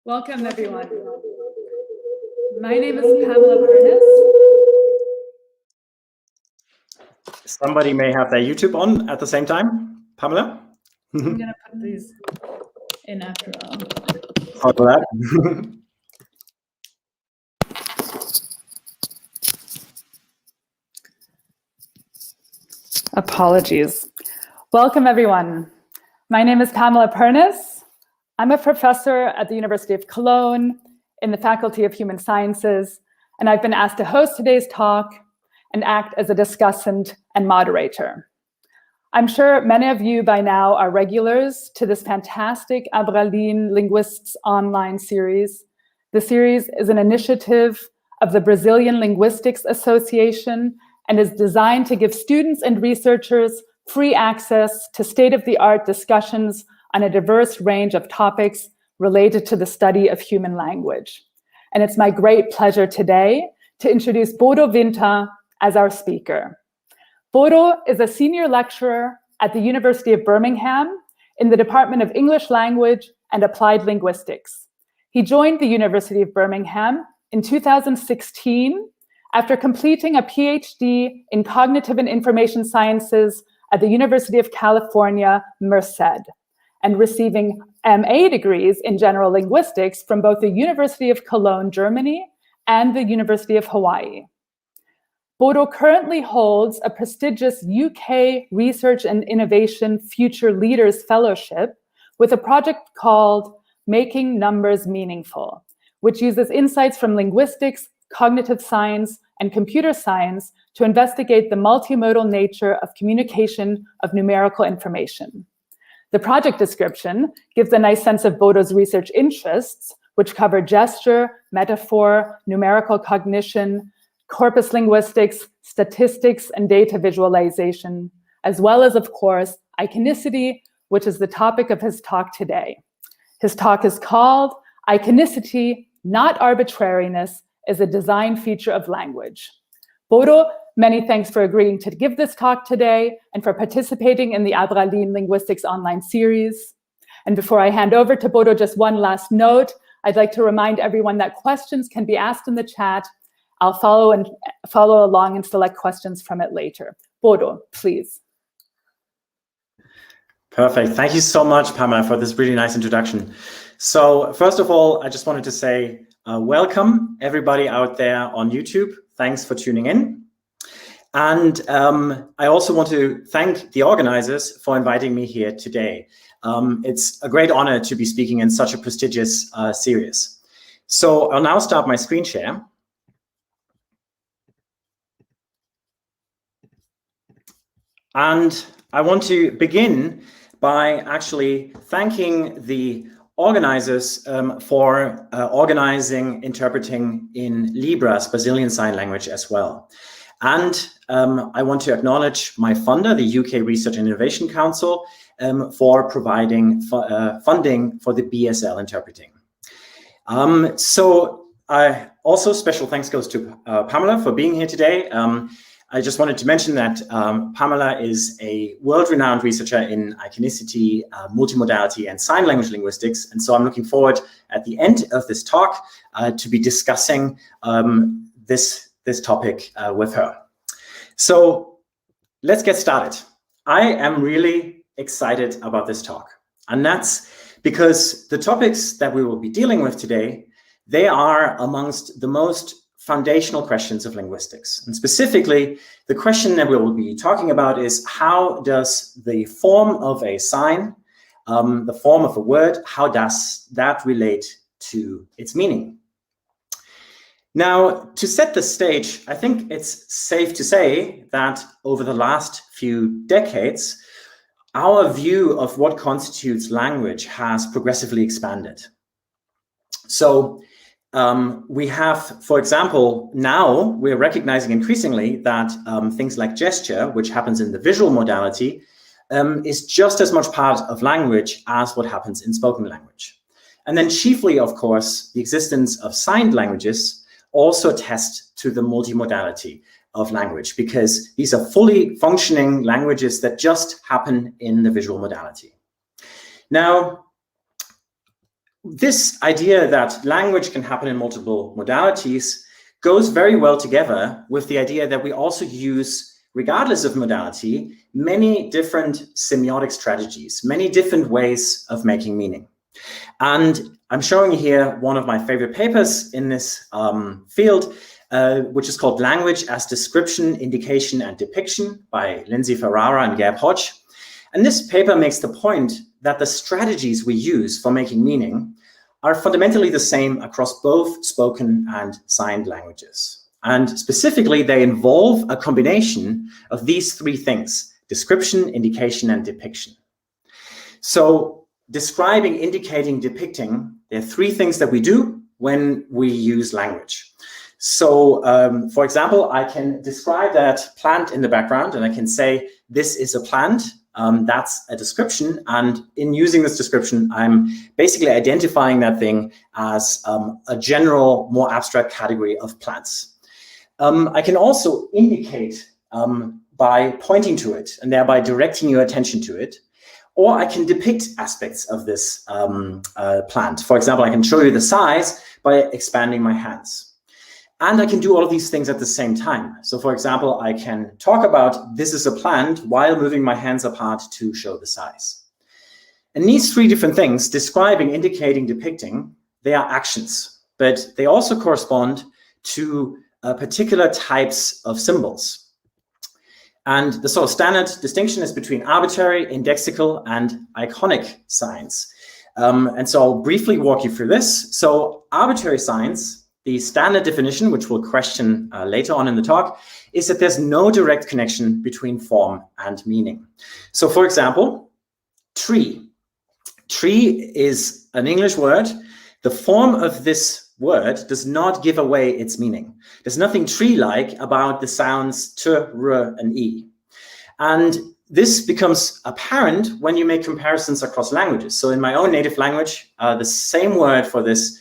Welcome, everyone. My name is Pamela Pernis. Somebody may have their YouTube on at the same time. Pamela? I'm going to put these in after all. How about that? Apologies. Welcome, everyone. My name is Pamela Pernis. I'm a professor at the University of Cologne in the Faculty of Human Sciences, and I've been asked to host today's talk and act as a discussant and moderator. I'm sure many of you by now are regulars to this fantastic Abraline Linguists online series. The series is an initiative of the Brazilian Linguistics Association and is designed to give students and researchers free access to state-of-the-art discussions on a diverse range of topics related to the study of human language. And it's my great pleasure today to introduce Bodo Winter as our speaker. Bodo is a senior lecturer at the University of Birmingham in the Department of English Language and Applied Linguistics. He joined the University of Birmingham in 2016 after completing a PhD in Cognitive and Information Sciences at the University of California, Merced, and receiving MA degrees in General Linguistics from both the University of Cologne, Germany, and the University of Hawaii. Bodo currently holds a prestigious UK Research and Innovation Future Leaders Fellowship with a project called Making Numbers Meaningful, which uses insights from linguistics, cognitive science, and computer science to investigate the multimodal nature of communication of numerical information. The project description gives a nice sense of Bodo's research interests, which cover gesture, metaphor, numerical cognition, corpus linguistics, statistics, and data visualization, as well as, of course, iconicity, which is the topic of his talk today. His talk is called Iconicity, Not Arbitrariness, is a Design Feature of Language. Bodo, many thanks for agreeing to give this talk today and for participating in the Abraline Linguistics online series. And before I hand over to Bodo, just one last note. I'd like to remind everyone that questions can be asked in the chat. I'll follow along and select questions from it later. Bodo, please. Perfect. Thank you so much, Pamela, for this really nice introduction. So first of all, I just wanted to say welcome, everybody out there on YouTube. Thanks for tuning in. And I also want to thank the organizers for inviting me here today. It's a great honor to be speaking in such a prestigious series. So I'll now start my screen share. And I want to begin by actually thanking the organizers for organizing interpreting in Libras, Brazilian Sign Language as well. And I want to acknowledge my funder, the UK Research and Innovation Council, for providing funding for the BSL interpreting. Also special thanks goes to Pamela for being here today. I just wanted to mention that Pamela is a world-renowned researcher in iconicity, multimodality, and sign language linguistics. And so I'm looking forward at the end of this talk to be discussing this topic with her. So let's get started. I am really excited about this talk. And that's because the topics that we will be dealing with today, they are amongst the most foundational questions of linguistics. And specifically, the question that we will be talking about is how does the form of a sign, the form of a word, how does that relate to its meaning? Now, to set the stage, I think it's safe to say that over the last few decades, our view of what constitutes language has progressively expanded. So we have, for example, now we're recognizing increasingly that things like gesture, which happens in the visual modality, is just as much part of language as what happens in spoken language. And then chiefly, of course, the existence of signed languages also attest to the multimodality of language, because these are fully functioning languages that just happen in the visual modality. Now, this idea that language can happen in multiple modalities goes very well together with the idea that we also use, regardless of modality, many different semiotic strategies, many different ways of making meaning. And I'm showing you here one of my favorite papers in this field, which is called Language as Description, Indication, and Depiction by Lindsay Ferrara and Gabe Hodge. And this paper makes the point that the strategies we use for making meaning are fundamentally the same across both spoken and signed languages. And specifically, they involve a combination of these three things: description, indication, and depiction. So describing, indicating, depicting, there are three things that we do when we use language. So, for example, I can describe that plant in the background, and I can say, this is a plant. That's a description. And in using this description, I'm basically identifying that thing as a general, more abstract category of plants. I can also indicate by pointing to it and thereby directing your attention to it. Or I can depict aspects of this plant. For example, I can show you the size by expanding my hands. And I can do all of these things at the same time. So for example, I can talk about this is a plant while moving my hands apart to show the size. And these three different things, describing, indicating, depicting, they are actions, but they also correspond to particular types of symbols. And the sort of standard distinction is between arbitrary, indexical, and iconic signs. And so I'll briefly walk you through this. So arbitrary signs, the standard definition, which we'll question later on in the talk, is that there's no direct connection between form and meaning. So for example, tree. Tree is an English word. The form of this word does not give away its meaning. There's nothing tree-like about the sounds t, r, and e. And this becomes apparent when you make comparisons across languages. So in my own native language, the same word for this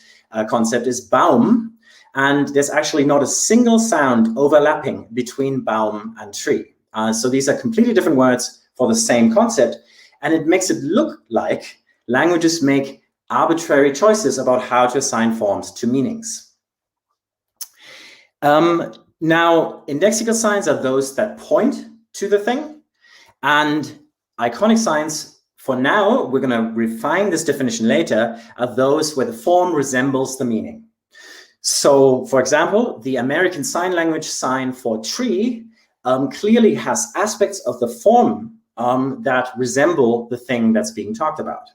concept is baum. And there's actually not a single sound overlapping between baum and tree. So these are completely different words for the same concept. And it makes it look like languages make arbitrary choices about how to assign forms to meanings. Now, indexical signs are those that point to the thing. And iconic signs, for now, we're going to refine this definition later, are those where the form resembles the meaning. So, for example, the American Sign Language sign for tree clearly has aspects of the form that resemble the thing that's being talked about.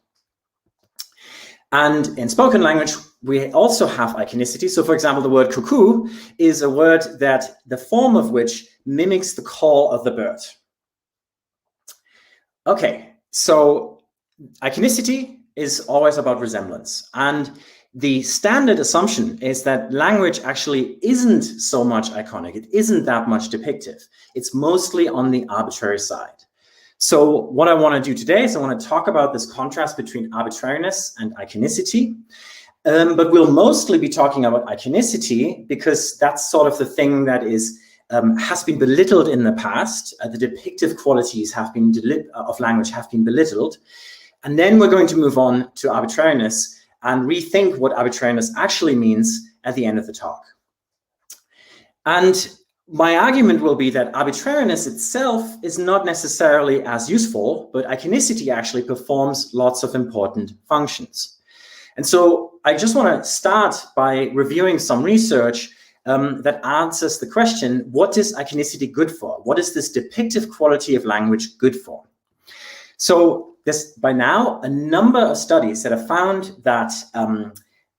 And in spoken language, we also have iconicity. So, for example, the word cuckoo is a word that the form of which mimics the call of the bird. Okay, so iconicity is always about resemblance. And the standard assumption is that language actually isn't so much iconic. It isn't that much depictive. It's mostly on the arbitrary side. So what I want to do today is I want to talk about this contrast between arbitrariness and iconicity. But we'll mostly be talking about iconicity because that's sort of the thing that is has been belittled in the past. The depictive qualities of language have been belittled. And then we're going to move on to arbitrariness and rethink what arbitrariness actually means at the end of the talk. And my argument will be that arbitrariness itself is not necessarily as useful, but iconicity actually performs lots of important functions. And so I just want to start by reviewing some research that answers the question, what is iconicity good for? What is this depictive quality of language good for? So there's by now a number of studies that have found that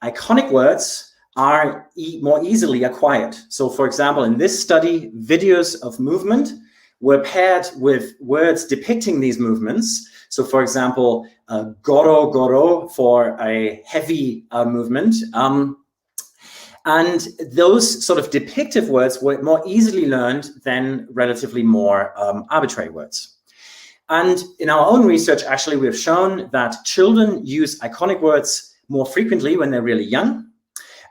iconic words are more easily acquired. So for example, in this study, videos of movement were paired with words depicting these movements. So for example, goro goro for a heavy movement. And those sort of depictive words were more easily learned than relatively more arbitrary words. And in our own research, actually, we have shown that children use iconic words more frequently when they're really young.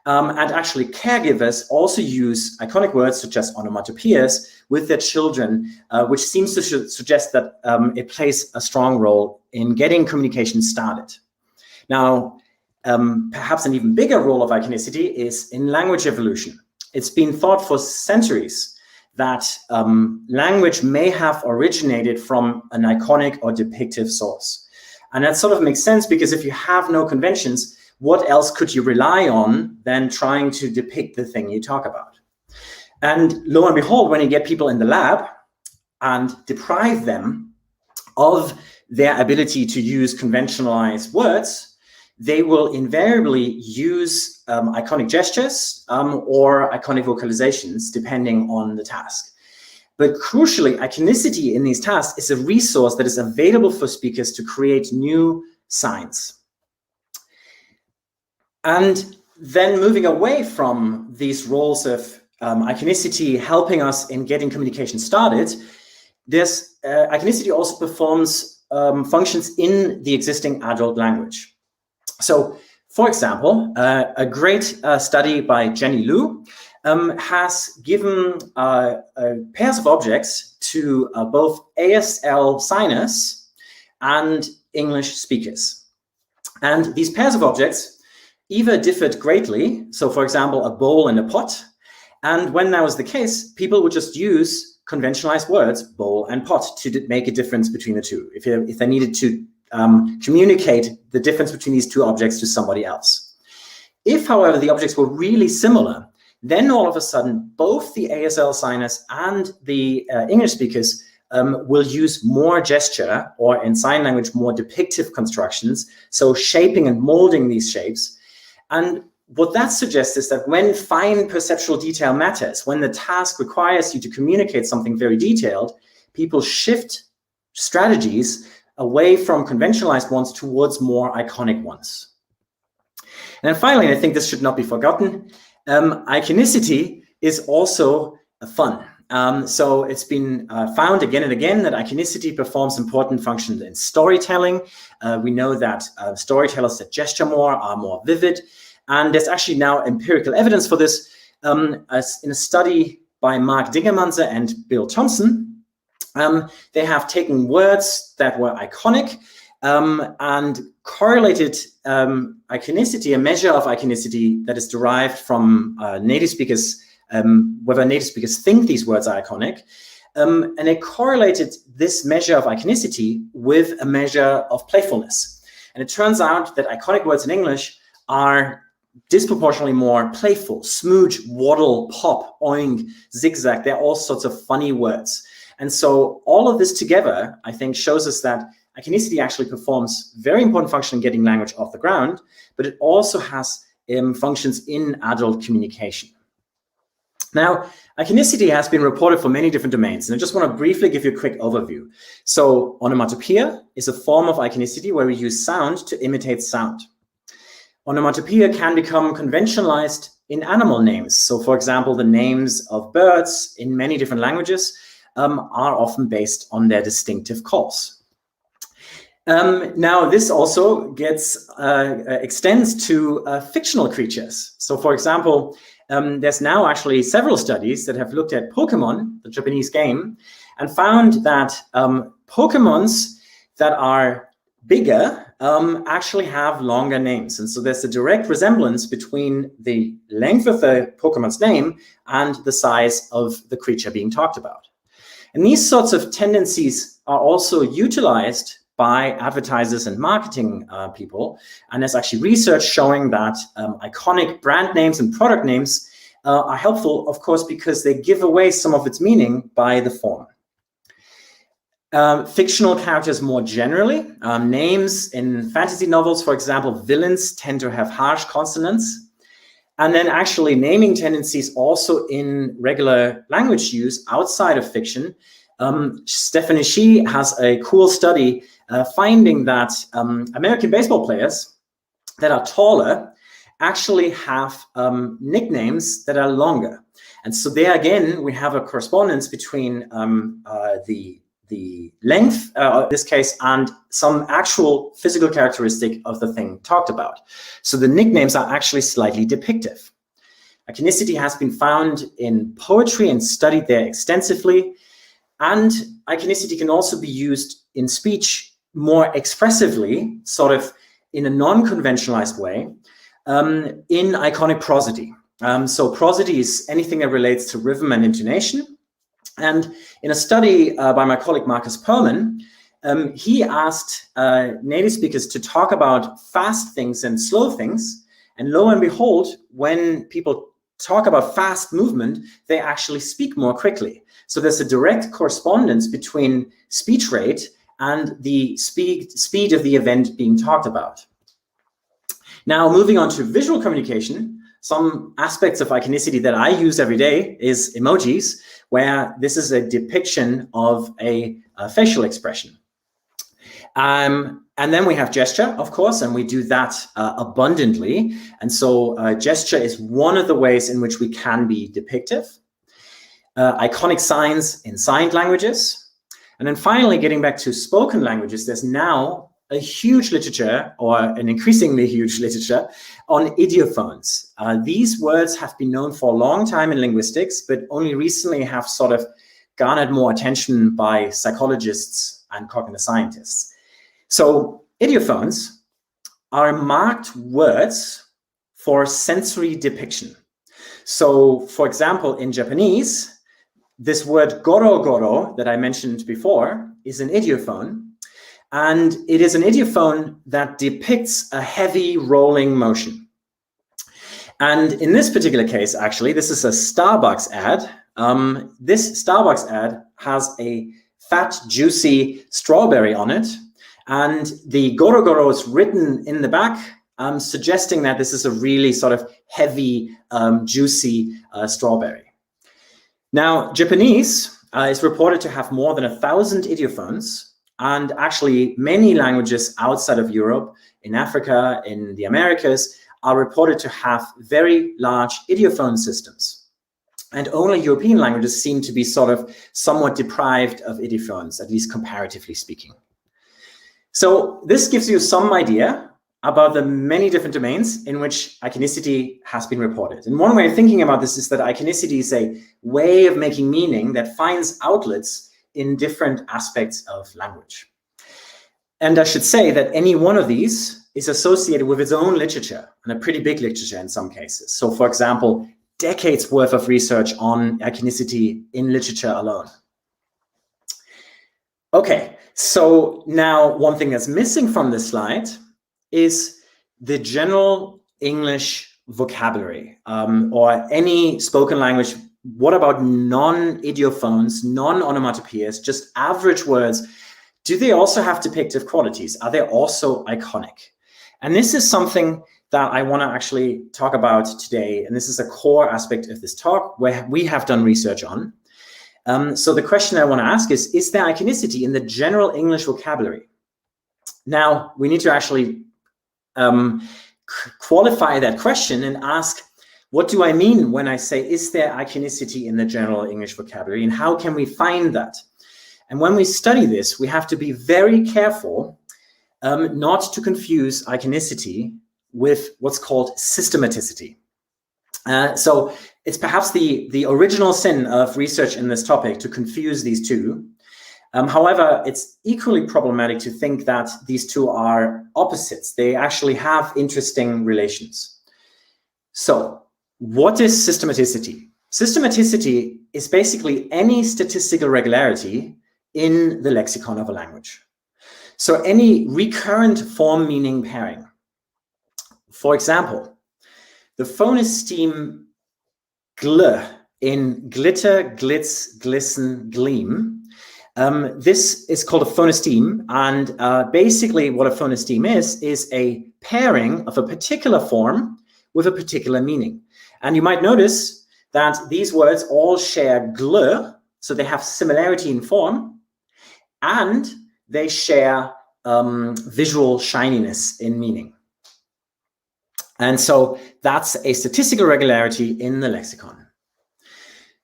And actually, caregivers also use iconic words such as onomatopoeias with their children, which seems to suggest that it plays a strong role in getting communication started. Now, perhaps an even bigger role of iconicity is in language evolution. It's been thought for centuries that language may have originated from an iconic or depictive source. And that sort of makes sense, because if you have no conventions, what else could you rely on than trying to depict the thing you talk about? And lo and behold, when you get people in the lab and deprive them of their ability to use conventionalized words, they will invariably use iconic gestures or iconic vocalizations, depending on the task. But crucially, iconicity in these tasks is a resource that is available for speakers to create new signs. And then moving away from these roles of iconicity helping us in getting communication started, this iconicity also performs functions in the existing adult language. So, for example, a great study by Jenny Liu has given pairs of objects to both ASL signers and English speakers. And these pairs of objects either differed greatly, so for example, a bowl and a pot, and when that was the case, people would just use conventionalized words, bowl and pot, to make a difference between the two, if they needed to communicate the difference between these two objects to somebody else. If, however, the objects were really similar, then all of a sudden, both the ASL signers and the English speakers will use more gesture, or in sign language, more depictive constructions, so shaping and molding these shapes. And what that suggests is that when fine perceptual detail matters, when the task requires you to communicate something very detailed, people shift strategies away from conventionalized ones towards more iconic ones. And then finally, I think this should not be forgotten, iconicity is also fun. So it's been found again and again that iconicity performs important functions in storytelling. We know that storytellers that gesture more are more vivid. And there's actually now empirical evidence for this. As in a study by Mark Dingermanse and Bill Thompson, they have taken words that were iconic and correlated iconicity, a measure of iconicity that is derived from native speakers, whether native speakers think these words are iconic. And they correlated this measure of iconicity with a measure of playfulness. And it turns out that iconic words in English are disproportionately more playful: smooch, waddle, pop, oink, zigzag. They're all sorts of funny words. And so all of this together, I think, shows us that iconicity actually performs very important function in getting language off the ground, but it also has functions in adult communication. Now, iconicity has been reported for many different domains, and I just want to briefly give you a quick overview. So onomatopoeia is a form of iconicity where we use sound to imitate sound. Onomatopoeia can become conventionalized in animal names. So, for example, the names of birds in many different languages are often based on their distinctive calls. Now, this also extends to fictional creatures. So, for example, there's now actually several studies that have looked at Pokemon, the Japanese game, and found that Pokemons that are bigger actually have longer names. And so there's a direct resemblance between the length of the Pokemon's name and the size of the creature being talked about. And these sorts of tendencies are also utilized by advertisers and marketing people. And there's actually research showing that iconic brand names and product names are helpful, of course, because they give away some of its meaning by the form. Fictional characters more generally, names in fantasy novels, for example, villains tend to have harsh consonants. And then actually naming tendencies also in regular language use outside of fiction. Stephanie Shih has a cool study finding that American baseball players that are taller actually have nicknames that are longer. And so there again, we have a correspondence between the length, in this case, and some actual physical characteristic of the thing talked about. So the nicknames are actually slightly depictive. Iconicity has been found in poetry and studied there extensively. And iconicity can also be used in speech more expressively, sort of in a non-conventionalized way in iconic prosody. So prosody is anything that relates to rhythm and intonation. And in a study by my colleague Marcus Perlman, he asked native speakers to talk about fast things and slow things. And lo and behold, when people talk about fast movement, they actually speak more quickly. So there's a direct correspondence between speech rate and the speed of the event being talked about. Now, moving on to visual communication, some aspects of iconicity that I use every day is emojis, where this is a depiction of a facial expression. And then we have gesture, of course, and we do that abundantly. And so gesture is one of the ways in which we can be depictive. Iconic signs in signed languages. And then finally, getting back to spoken languages, there's now a huge literature, or an increasingly huge literature, on idiophones. These words have been known for a long time in linguistics, but only recently have sort of garnered more attention by psychologists and cognitive scientists. So idiophones are marked words for sensory depiction. So, for example, in Japanese, this word goro goro that I mentioned before is an idiophone. And it is an idiophone that depicts a heavy rolling motion. And in this particular case, actually, this is a Starbucks ad. This Starbucks ad has a fat, juicy strawberry on it. And the goro goro is written in the back, suggesting that this is a really sort of heavy, juicy strawberry. Now, Japanese is reported to have more than 1,000 idiophones. And actually, many languages outside of Europe, in Africa, in the Americas, are reported to have very large idiophone systems. And only European languages seem to be sort of somewhat deprived of idiophones, at least comparatively speaking. So this gives you some idea about the many different domains in which iconicity has been reported. And one way of thinking about this is that iconicity is a way of making meaning that finds outlets in different aspects of language. And I should say that any one of these is associated with its own literature, and a pretty big literature in some cases. So for example, decades worth of research on iconicity in literature alone. Okay, so now one thing that's missing from this slide is the general English vocabulary, or any spoken language. What about non-idiophones, non-onomatopoeias, just average words? Do they also have depictive qualities? Are they also iconic? And this is something that I want to actually talk about today. And this is a core aspect of this talk where we have done research on. So the question I want to ask is there iconicity in the general English vocabulary? Now, we need to actually qualify that question and ask, what do I mean when I say, is there iconicity in the general English vocabulary, and how can we find that? And when we study this, we have to be very careful not to confuse iconicity with what's called systematicity. So it's perhaps the original sin of research in this topic to confuse these two. However, it's equally problematic to think that these two are opposites. They actually have interesting relations. So, what is systematicity? Systematicity is basically any statistical regularity in the lexicon of a language. So any recurrent form-meaning pairing. For example, the phonesysteme gl in glitter, glitz, glisten, gleam. This is called a phoneysteme, and basically what a phoneysteme is a pairing of a particular form with a particular meaning. And you might notice that these words all share gl, so they have similarity in form, and they share visual shininess in meaning. And so that's a statistical regularity in the lexicon.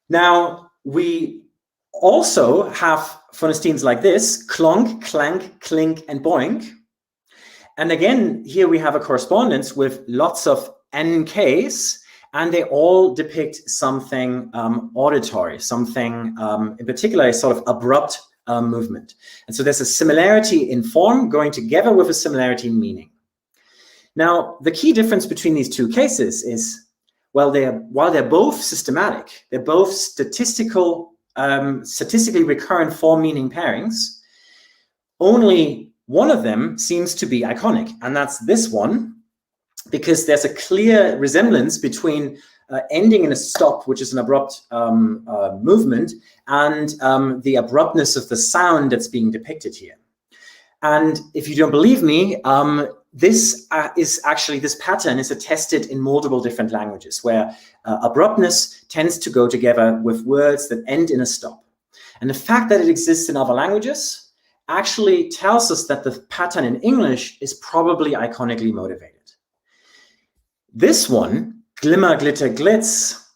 Now, we also have phonestymes like this: clonk, clank, clink, and boink. And again, here we have a correspondence with lots of NKs, and they all depict something auditory, something in particular a sort of abrupt movement. And so there's a similarity in form going together with a similarity in meaning. Now, the key difference between these two cases is, well, while they're both systematic, they're both statistically recurrent form-meaning pairings, only one of them seems to be iconic, and that's this one, because there's a clear resemblance between ending in a stop, which is an abrupt movement, and the abruptness of the sound that's being depicted here. And if you don't believe me, this pattern is attested in multiple different languages, where abruptness tends to go together with words that end in a stop. And the fact that it exists in other languages actually tells us that the pattern in English is probably iconically motivated. This one, glimmer, glitter, glitz,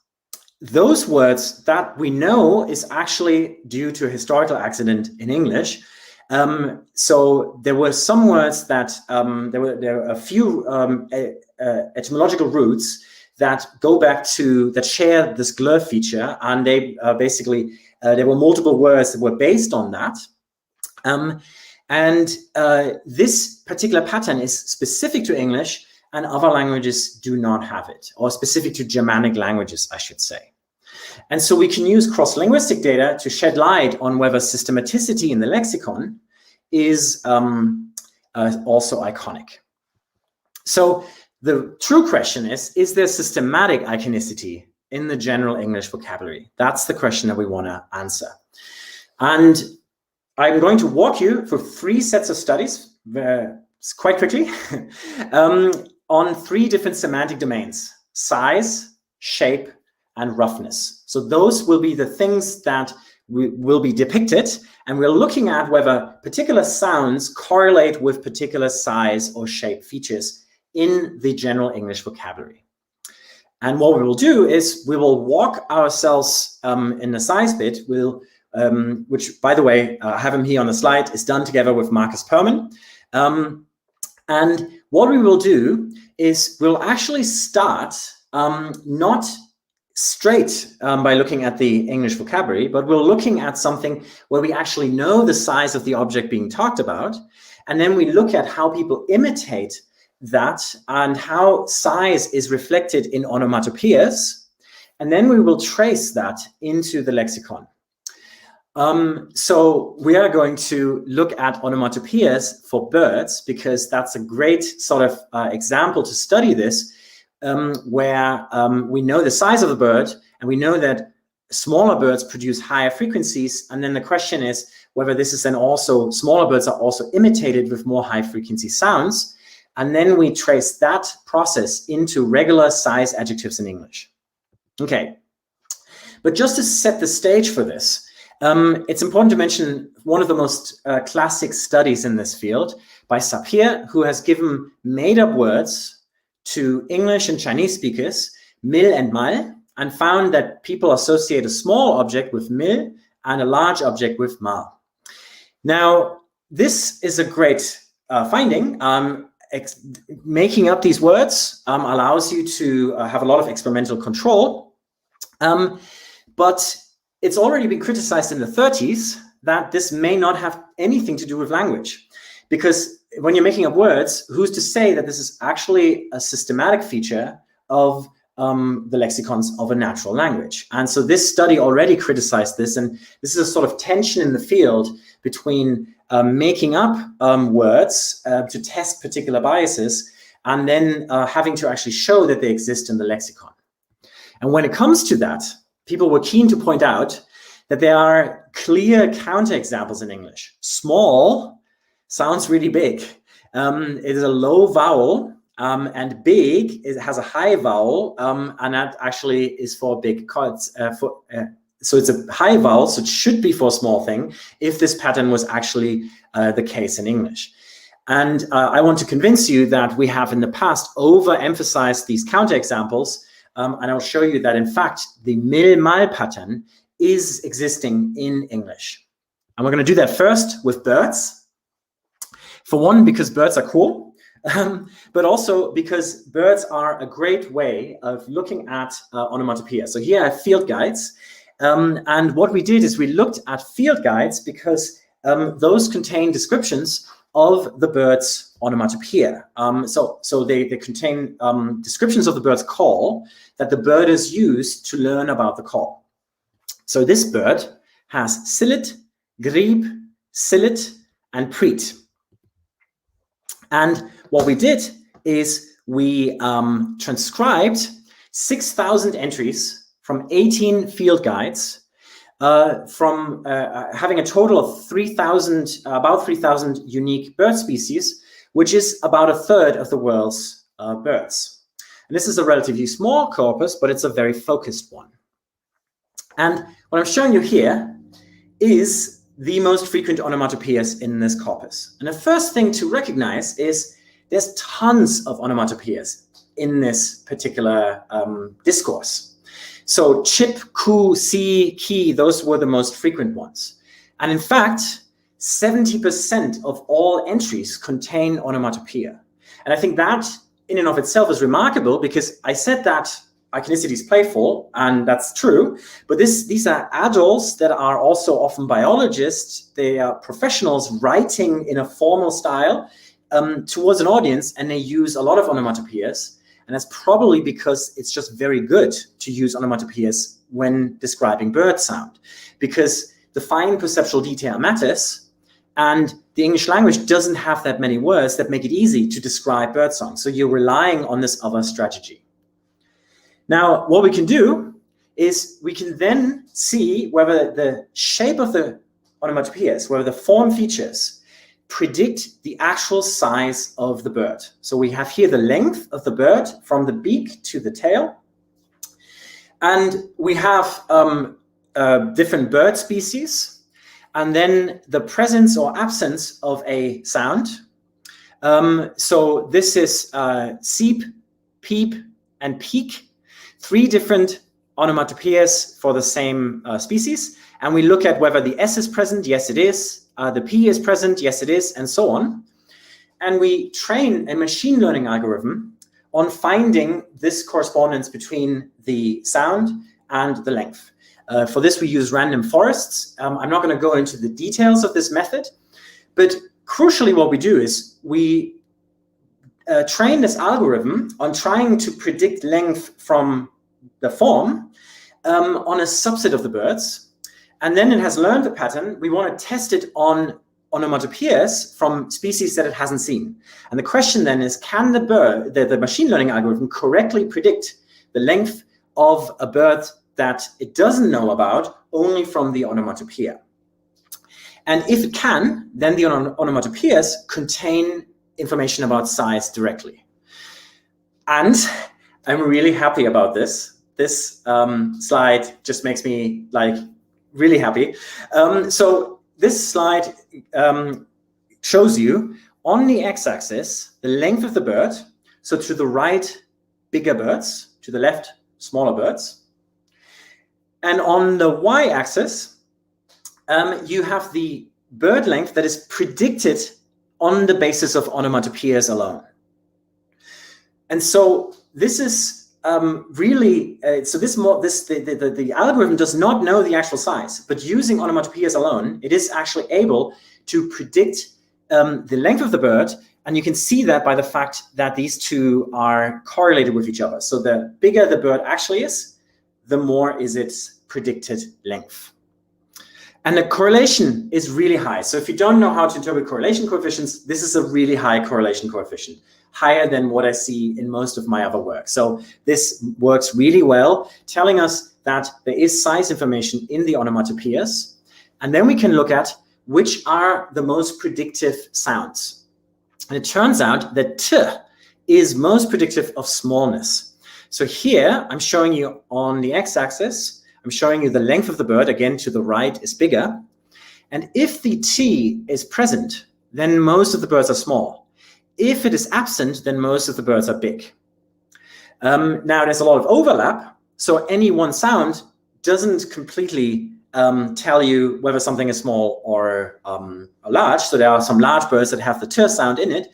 those words that we know is actually due to a historical accident in English. So there were some words that there were a few etymological roots that go back to, that share this glur feature, and they basically there were multiple words that were based on that. This particular pattern is specific to English, and other languages do not have it, or specific to Germanic languages, I should say. And so we can use cross-linguistic data to shed light on whether systematicity in the lexicon is also iconic. So the true question is there systematic iconicity in the general English vocabulary? That's the question that we want to answer. And I'm going to walk you through 3 sets of studies quite quickly on 3 different semantic domains: size, shape, and roughness. So those will be the things that will be depicted, and we're looking at whether particular sounds correlate with particular size or shape features in the general English vocabulary. And what we will do is we will walk ourselves in the size bit, which, by the way, I have him here on the slide, is done together with Marcus Perman. And what we will do is we'll actually start not straight by looking at the English vocabulary, but we're looking at something where we actually know the size of the object being talked about. And then we look at how people imitate that and how size is reflected in onomatopoeias. And then we will trace that into the lexicon. So we are going to look at onomatopoeias for birds, because that's a great sort of example to study this, where we know the size of the bird, and we know that smaller birds produce higher frequencies. And then the question is whether this is then also, smaller birds are also imitated with more high frequency sounds. And then we trace that process into regular size adjectives in English. Okay, but just to set the stage for this, it's important to mention one of the most classic studies in this field by Sapir, who has given made-up words to English and Chinese speakers, mil and mal, and found that people associate a small object with mil and a large object with mal. Now, this is a great finding. Making up these words allows you to have a lot of experimental control, but it's already been criticized in the 30s that this may not have anything to do with language, because when you're making up words, who's to say that this is actually a systematic feature of the lexicons of a natural language? And so this study already criticized this, and this is a sort of tension in the field between making up words to test particular biases and then having to actually show that they exist in the lexicon. And when it comes to that, people were keen to point out that there are clear counterexamples in English. Small sounds really big. It is a low vowel, and big, it has a high vowel, and that actually is for big cards. So it's a high vowel, so it should be for a small thing if this pattern was actually the case in English. And I want to convince you that we have in the past overemphasized these counterexamples, and I'll show you that in fact the mil-mal pattern is existing in English. And we're going to do that first with birds. For one, because birds are cool, but also because birds are a great way of looking at onomatopoeia. So here I have field guides. And what we did is we looked at field guides because those contain descriptions of the bird's onomatopoeia. So they contain descriptions of the bird's call that the birders use to learn about the call. So this bird has silit, grieb, silit, and preet. And what we did is we transcribed 6,000 entries from 18 field guides, from having a total of about 3,000 unique bird species, which is about a third of the world's birds. And this is a relatively small corpus, but it's a very focused one. And what I'm showing you here is the most frequent onomatopoeias in this corpus. And the first thing to recognize is there's tons of onomatopoeias in this particular discourse. So chip, ku, si, ki, those were the most frequent ones. And in fact, 70% of all entries contain onomatopoeia. And I think that in and of itself is remarkable, because I said that iconicity is playful, and that's true, but these are adults that are also often biologists. They are professionals writing in a formal style towards an audience, and they use a lot of onomatopoeias. And that's probably because it's just very good to use onomatopoeias when describing bird sound, because the fine perceptual detail matters, and the English language doesn't have that many words that make it easy to describe birdsong. So you're relying on this other strategy. Now, what we can do is we can then see whether the shape of the onomatopoeias, whether the form features predict the actual size of the bird. So we have here the length of the bird from the beak to the tail. And we have different bird species, and then the presence or absence of a sound. So this is seep, peep, and peak. 3 different onomatopoeias for the same species. And we look at whether the S is present, yes it is, the P is present, yes it is, and so on. And we train a machine learning algorithm on finding this correspondence between the sound and the length. For this we use random forests. I'm not going to go into the details of this method, but crucially what we do is we train this algorithm on trying to predict length from the form on a subset of the birds. And then it has learned the pattern. We want to test it on onomatopoeias from species that it hasn't seen. And the question then is, can the machine learning algorithm correctly predict the length of a bird that it doesn't know about only from the onomatopoeia? And if it can, then the onomatopoeias contain information about size directly. And I'm really happy about this. This slide just makes me really happy. So this slide shows you on the x-axis the length of the bird. So to the right, bigger birds, to the left, smaller birds. And on the y-axis, you have the bird length that is predicted on the basis of onomatopoeias alone. And so this is the algorithm does not know the actual size, but using onomatopoeias alone, it is actually able to predict the length of the bird. And you can see that by the fact that these two are correlated with each other. So the bigger the bird actually is, the more is its predicted length. And the correlation is really high. So if you don't know how to interpret correlation coefficients, this is a really high correlation coefficient, higher than what I see in most of my other work. So this works really well, telling us that there is size information in the onomatopoeias. And then we can look at which are the most predictive sounds. And it turns out that T is most predictive of smallness. So here I'm showing you on the x-axis, I'm showing you the length of the bird, again to the right is bigger. And if the T is present, then most of the birds are small. If it is absent, then most of the birds are big. Now there's a lot of overlap, so any one sound doesn't completely tell you whether something is small or large. So there are some large birds that have the T sound in it,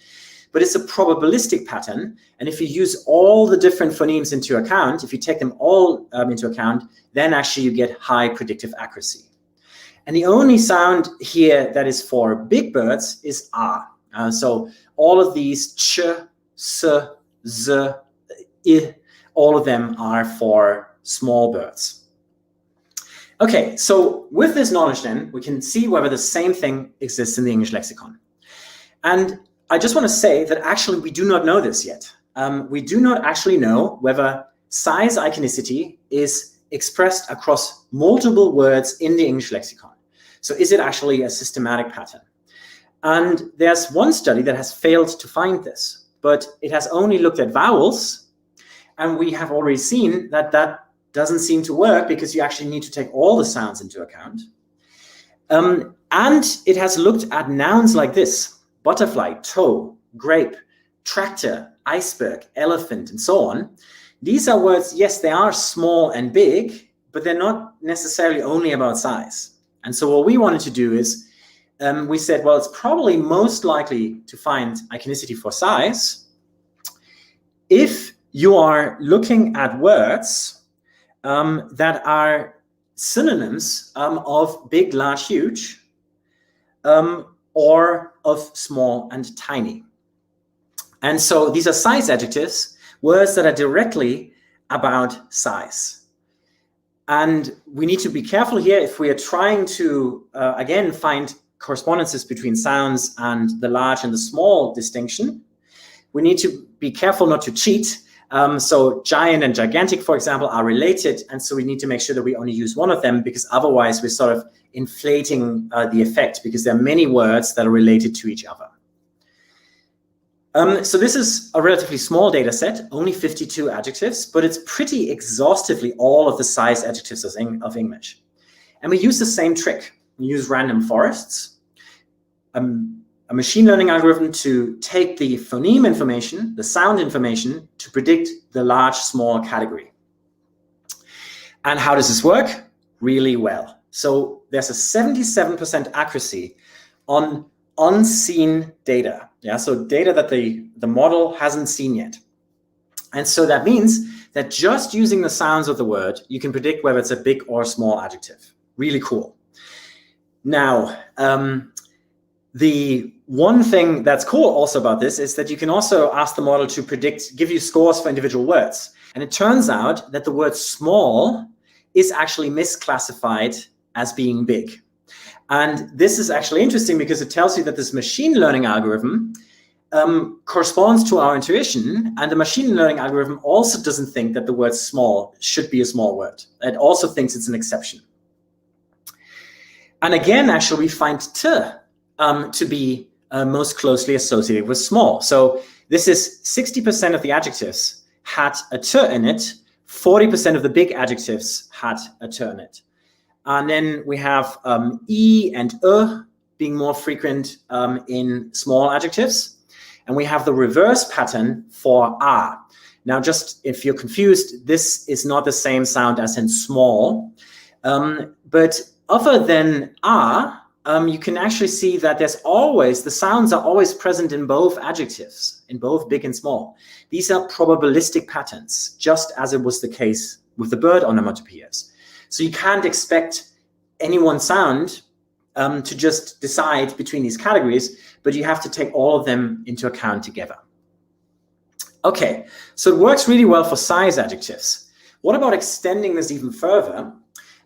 but it's a probabilistic pattern. And if you use all the different phonemes into account, if you take them all into account, then actually you get high predictive accuracy. And the only sound here that is for big birds is R. So all of these ch, s, z, I, all of them are for small birds. Okay, so with this knowledge then, we can see whether the same thing exists in the English lexicon. And I just want to say that actually we do not know this yet. We do not actually know whether size iconicity is expressed across multiple words in the English lexicon. So is it actually a systematic pattern? And there's one study that has failed to find this, but it has only looked at vowels. And we have already seen that that doesn't seem to work because you actually need to take all the sounds into account. And it has looked at nouns like this: butterfly, toe, grape, tractor, iceberg, elephant, and so on. These are words, yes, they are small and big, but they're not necessarily only about size. And so what we wanted to do is, we said, well, it's probably most likely to find iconicity for size if you are looking at words that are synonyms of big, large, huge, or of small and tiny. And so these are size adjectives, words that are directly about size. And we need to be careful here if we are trying to, again, find correspondences between sounds and the large and the small distinction. We need to be careful not to cheat. So giant and gigantic, for example, are related. And so we need to make sure that we only use one of them, because otherwise we're sort of inflating the effect, because there are many words that are related to each other. So this is a relatively small data set, only 52 adjectives, but it's pretty exhaustively all of the size adjectives of English. And we use the same trick. We use random forests, a machine learning algorithm to take the phoneme information, the sound information, to predict the large, small category. And how does this work? Really well. So there's a 77% accuracy on unseen data. Yeah, so data that the model hasn't seen yet. And so that means that just using the sounds of the word, you can predict whether it's a big or small adjective. Really cool. Now, the one thing that's cool also about this is that you can also ask the model to predict, give you scores for individual words. And it turns out that the word small is actually misclassified as being big. And this is actually interesting because it tells you that this machine learning algorithm corresponds to our intuition, and the machine learning algorithm also doesn't think that the word small should be a small word. It also thinks it's an exception. And again, actually, we find t to be most closely associated with small. So this is 60% of the adjectives had a t in it, 40% of the big adjectives had a t in it. And then we have e and being more frequent in small adjectives. And we have the reverse pattern for a. Now, just if you're confused, this is not the same sound as in small. But other than a, you can actually see that there's always, the sounds are always present in both adjectives, in both big and small. These are probabilistic patterns, just as it was the case with the bird onomatopoeias. So you can't expect any one sound to just decide between these categories, but you have to take all of them into account together. Okay, so it works really well for size adjectives. What about extending this even further?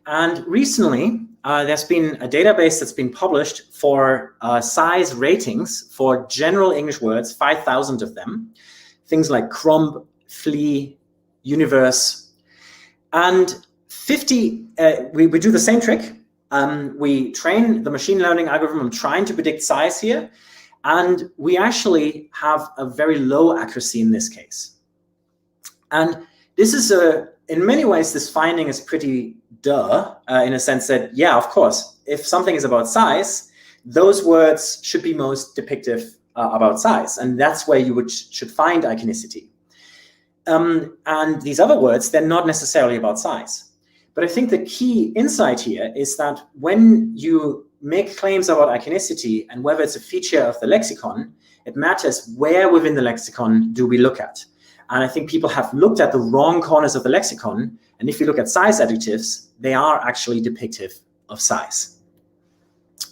And recently, there's been a database that's been published for size ratings for general English words, 5,000 of them. Things like crumb, flea, universe. And 50, we do the same trick. We train the machine learning algorithm on trying to predict size here. And we actually have a very low accuracy in this case. And this is in many ways, this finding is pretty duh, in a sense that, yeah, of course, if something is about size, those words should be most depictive about size. And that's where you should find iconicity. And these other words, they're not necessarily about size. But I think the key insight here is that when you make claims about iconicity and whether it's a feature of the lexicon, it matters where within the lexicon do we look at. And I think people have looked at the wrong corners of the lexicon. And if you look at size adjectives, they are actually depictive of size.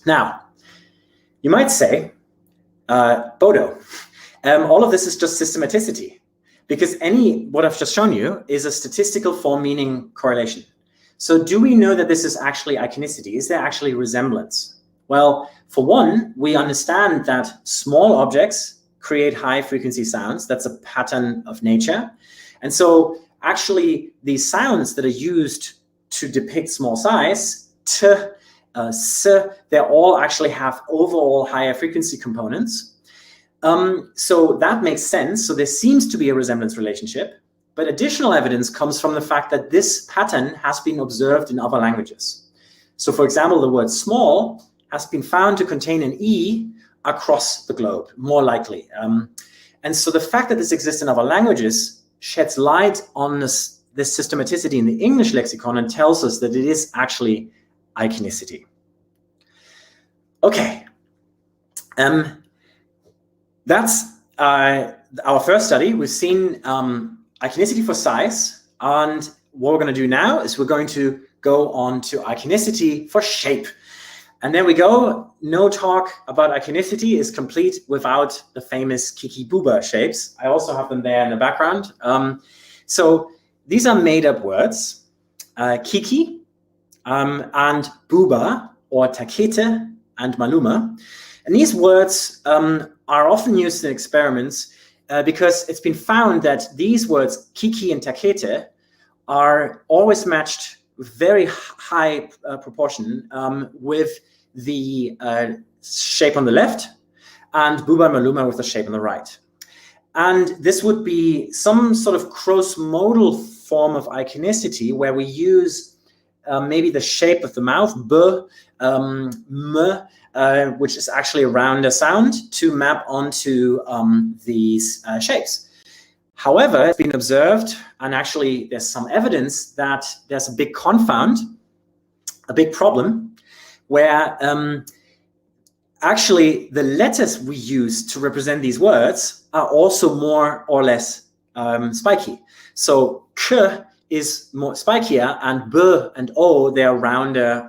Now, you might say, Bodo. All of this is just systematicity, because what I've just shown you is a statistical form meaning correlation. So do we know that this is actually iconicity? Is there actually resemblance? Well, for one, we understand that small objects create high frequency sounds. That's a pattern of nature. And so actually the sounds that are used to depict small size, t, s, they all actually have overall higher frequency components. So that makes sense. So there seems to be a resemblance relationship, but additional evidence comes from the fact that this pattern has been observed in other languages. So for example, the word small has been found to contain an E across the globe, more likely. And so the fact that this exists in other languages sheds light on this systematicity in the English lexicon and tells us that it is actually iconicity. Okay, that's our first study. We've seen iconicity for size, and what we're going to do now is we're going to go on to iconicity for shape. And there we go. No talk about iconicity is complete without the famous Kiki-Booba shapes. I also have them there in the background. So these are made-up words, Kiki and Booba, or Takete and Maluma. And these words are often used in experiments because it's been found that these words, Kiki and Takete, are always matched with very high proportion with the shape on the left, and Booba and Maluma with the shape on the right. And this would be some sort of cross-modal form of iconicity where we use maybe the shape of the mouth, b, m, which is actually a rounder sound, to map onto these shapes. However, it's been observed, and actually there's some evidence that there's a big confound, a big problem, where actually the letters we use to represent these words are also more or less spiky. So k is more spikier, and b and o, they are rounder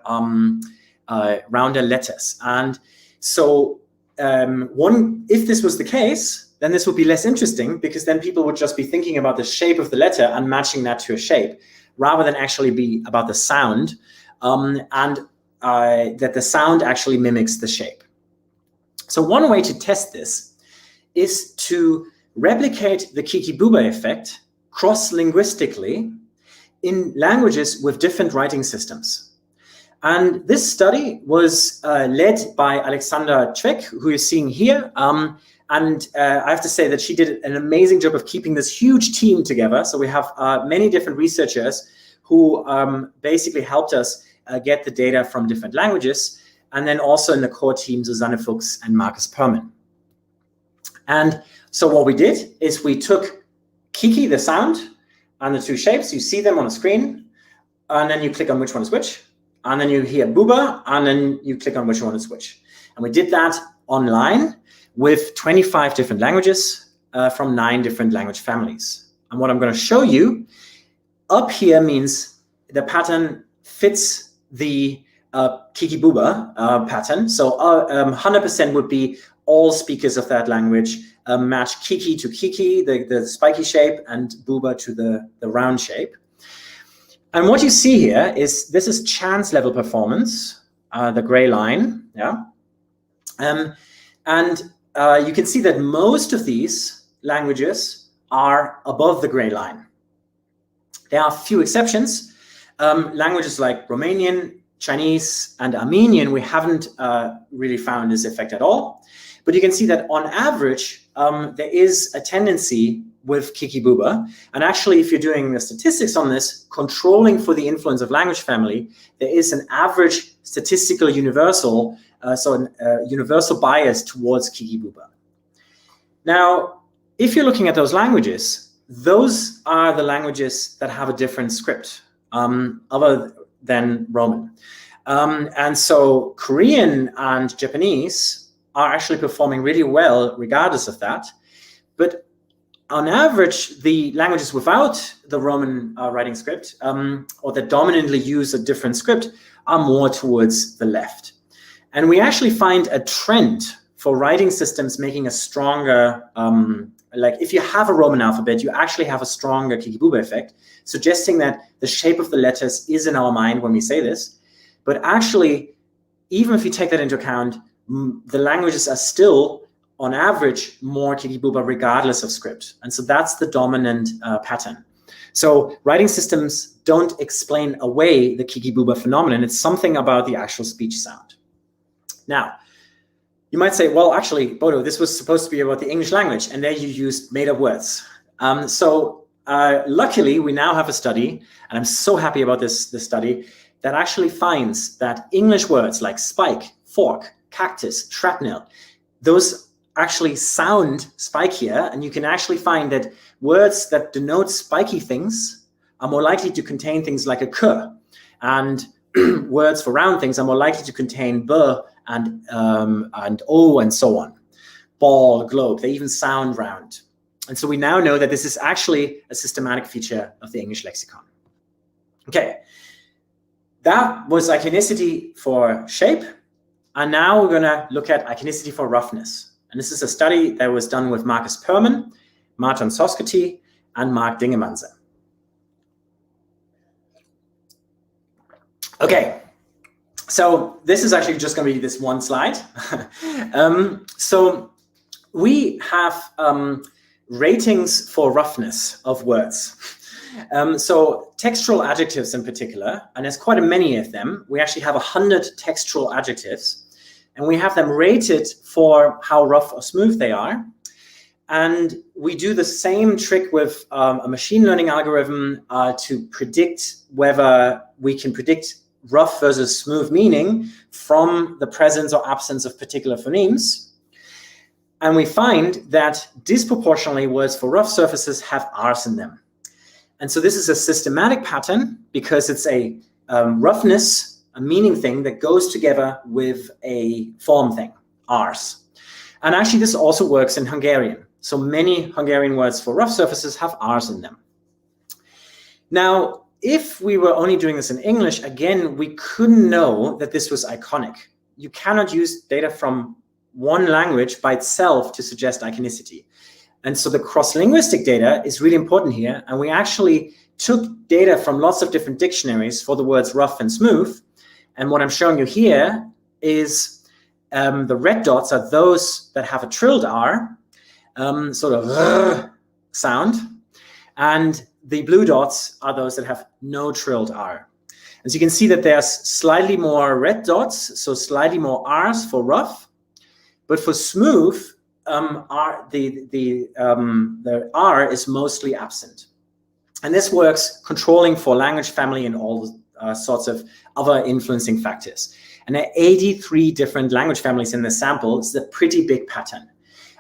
letters. And so if this was the case, then this would be less interesting, because then people would just be thinking about the shape of the letter and matching that to a shape, rather than actually be about the sound, that the sound actually mimics the shape. So one way to test this is to replicate the Kiki-Booba effect cross-linguistically in languages with different writing systems. And this study was led by Alexandra Cvek, who you're seeing here. And I have to say that she did an amazing job of keeping this huge team together. So we have many different researchers who basically helped us get the data from different languages. And then also in the core team, Susanne Fuchs and Markus Perman. And so what we did is we took Kiki, the sound, and the two shapes. You see them on the screen, and then you click on which one is which. And then you hear Booba, and then you click on which one is which. And we did that online with 25 different languages from 9 different language families. And what I'm going to show you up here means the pattern fits the Kiki-Booba pattern. So 100% would be all speakers of that language match Kiki to Kiki, the spiky shape, and Booba to the round shape. And what you see here is this is chance level performance, the gray line, yeah. And you can see that most of these languages are above the gray line. There are a few exceptions. Languages like Romanian, Chinese, and Armenian, we haven't really found this effect at all. But you can see that on average, there is a tendency with Kiki-Booba. And actually, if you're doing the statistics on this, controlling for the influence of language family, there is an average statistical universal, universal bias towards Kiki-Booba. Now, if you're looking at those languages, those are the languages that have a different script other than Roman. And so Korean and Japanese are actually performing really well regardless of that. But on average, the languages without the Roman writing script, or that dominantly use a different script, are more towards the left. And we actually find a trend for writing systems making a stronger, like if you have a Roman alphabet, you actually have a stronger Kiki-Booba effect, suggesting that the shape of the letters is in our mind when we say this. But actually, even if you take that into account, the languages are still, on average, more Kiki-Booba regardless of script. And so that's the dominant pattern. So writing systems don't explain away the Kiki-Booba phenomenon. It's something about the actual speech sound. Now, you might say, well, actually, Bodo, this was supposed to be about the English language, and there you used made-up words. Luckily, we now have a study, and I'm so happy about this study, that actually finds that English words like spike, fork, cactus, shrapnel, those actually sound spikier, and you can actually find that words that denote spiky things are more likely to contain things like a k, and words for round things are more likely to contain b and o and so on. Ball, globe, they even sound round. And so we now know that this is actually a systematic feature of the English lexicon. Okay, that was iconicity for shape. And now we're going to look at iconicity for roughness. And this is a study that was done with Marcus Perman, Martin Soskety, and Mark Dingemanse. Okay, so this is actually just going to be this one slide. So we have ratings for roughness of words. So textual adjectives in particular, and there's quite many of them. We actually have 100 textual adjectives, and we have them rated for how rough or smooth they are. And we do the same trick with a machine learning algorithm to predict whether we can predict rough versus smooth meaning from the presence or absence of particular phonemes. And we find that disproportionately words for rough surfaces have R's in them. And so this is a systematic pattern because it's a roughness, a meaning thing that goes together with a form thing, R's. And actually this also works in Hungarian. So many Hungarian words for rough surfaces have R's in them. Now, if we were only doing this in English, again, we couldn't know that this was iconic. You cannot use data from one language by itself to suggest iconicity. And so the cross-linguistic data is really important here. And we actually took data from lots of different dictionaries for the words rough and smooth. And what I'm showing you here is the red dots are those that have a trilled R, sort of sound. And the blue dots are those that have no trilled R. As you can see that there's slightly more red dots, so slightly more R's for rough. But for smooth, the R is mostly absent. And this works controlling for language family and all sorts of other influencing factors. And there are 83 different language families in the sample. It's a pretty big pattern.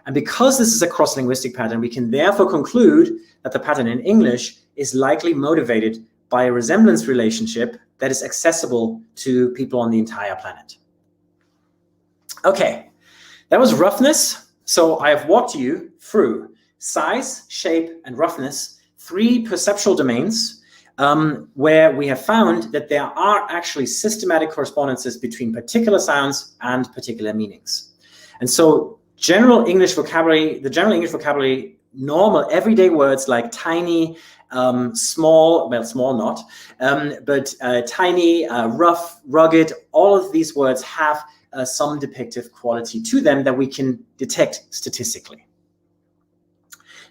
And because this is a cross-linguistic pattern, we can therefore conclude that the pattern in English is likely motivated by a resemblance relationship that is accessible to people on the entire planet. Okay, that was roughness. So I have walked you through size, shape, and roughness, 3 perceptual domains where we have found that there are actually systematic correspondences between particular sounds and particular meanings. And so the general English vocabulary, normal everyday words like tiny, small, well, small not, but tiny, rough, rugged, all of these words have some depictive quality to them that we can detect statistically.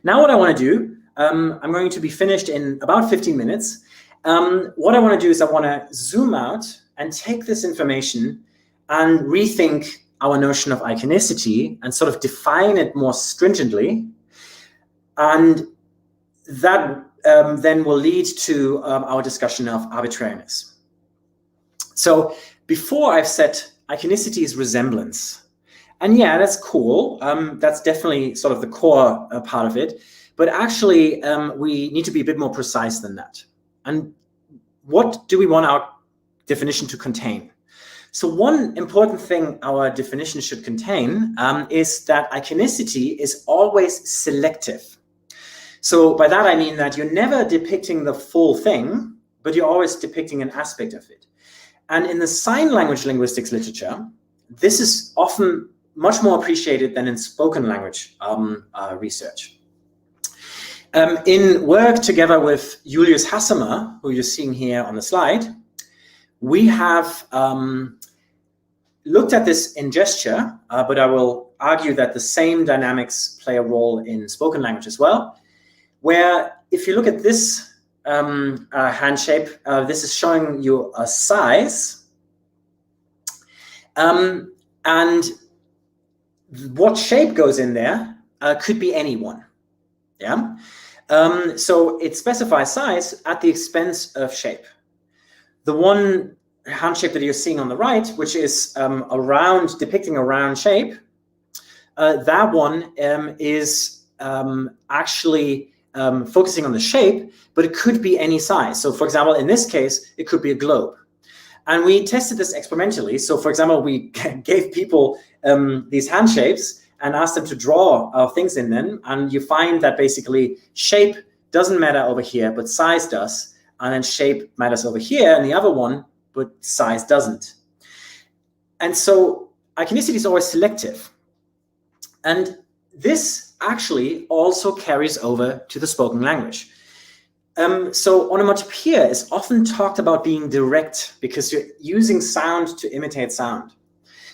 Now what I want to do, I'm going to be finished in about 15 minutes. What I want to do is I want to zoom out and take this information and rethink our notion of iconicity and sort of define it more stringently. And that then will lead to our discussion of arbitrariness. So before I've said iconicity is resemblance. And yeah, that's cool. That's definitely sort of the core part of it. But actually, we need to be a bit more precise than that. And what do we want our definition to contain? So one important thing our definition should contain is that iconicity is always selective. So by that I mean that you're never depicting the full thing, but you're always depicting an aspect of it. And in the sign language linguistics literature, this is often much more appreciated than in spoken language research. In work together with Julius Hassemer, who you're seeing here on the slide, we have looked at this in gesture, but I will argue that the same dynamics play a role in spoken language as well, where if you look at this hand shape, this is showing you a size, and what shape goes in there could be any one. Yeah. So it specifies size at the expense of shape. The one hand shape that you're seeing on the right, which is depicting a round shape, that one is actually focusing on the shape, but it could be any size. So for example, in this case, it could be a globe. And we tested this experimentally. So for example, we gave people these hand shapes and asked them to draw things in them. And you find that basically shape doesn't matter over here, but size does. And then shape matters over here and the other one, but size doesn't. And so iconicity is always selective. And this actually also carries over to the spoken language. So onomatopoeia is often talked about being direct because you're using sound to imitate sound.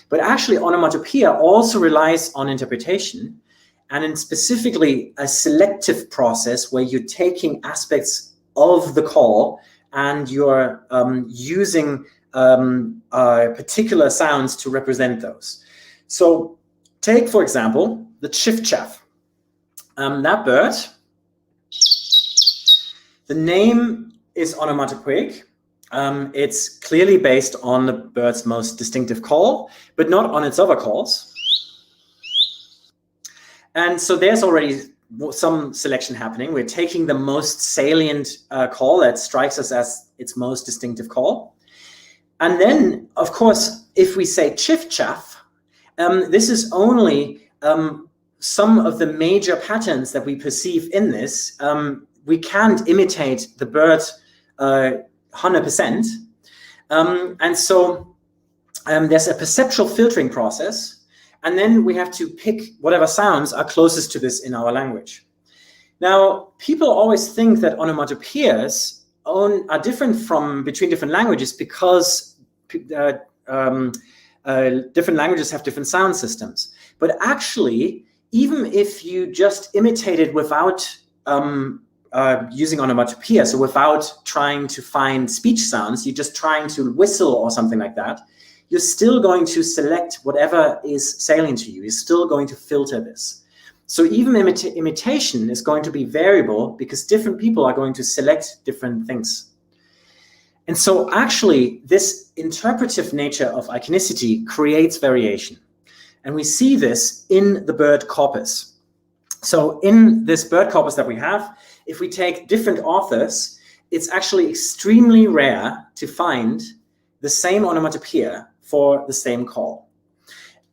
But actually onomatopoeia also relies on interpretation, and in specifically a selective process where you're taking aspects of the call and you're using particular sounds to represent those. So take, for example, the chiff-chaff. That bird, the name is onomatopoeic. It's clearly based on the bird's most distinctive call, but not on its other calls. And so there's already some selection happening. We're taking the most salient call that strikes us as its most distinctive call. And then, of course, if we say chiff-chaff, this is only some of the major patterns that we perceive in this. We can't imitate the bird 100%. And so there's a perceptual filtering process. And then we have to pick whatever sounds are closest to this in our language. Now, people always think that onomatopoeias are different between different languages because different languages have different sound systems. But actually, even if you just imitate it without using onomatopoeia, so without trying to find speech sounds, you're just trying to whistle or something like that, you're still going to select whatever is salient to you. You're still going to filter this. So even imitation is going to be variable because different people are going to select different things. And so actually, this interpretive nature of iconicity creates variation. And we see this in the bird corpus. So in this bird corpus that we have, if we take different authors, it's actually extremely rare to find the same onomatopoeia for the same call.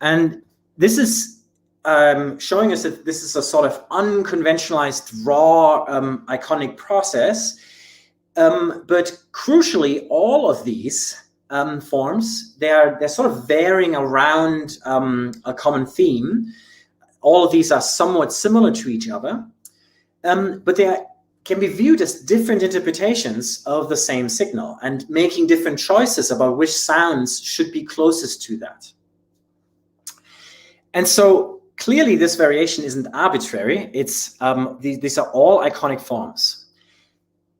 And this is showing us that this is a sort of unconventionalized, raw, iconic process. But crucially, all of these forms, they're sort of varying around a common theme. All of these are somewhat similar to each other, but they can be viewed as different interpretations of the same signal and making different choices about which sounds should be closest to that. And so clearly this variation isn't arbitrary. It's these are all iconic forms.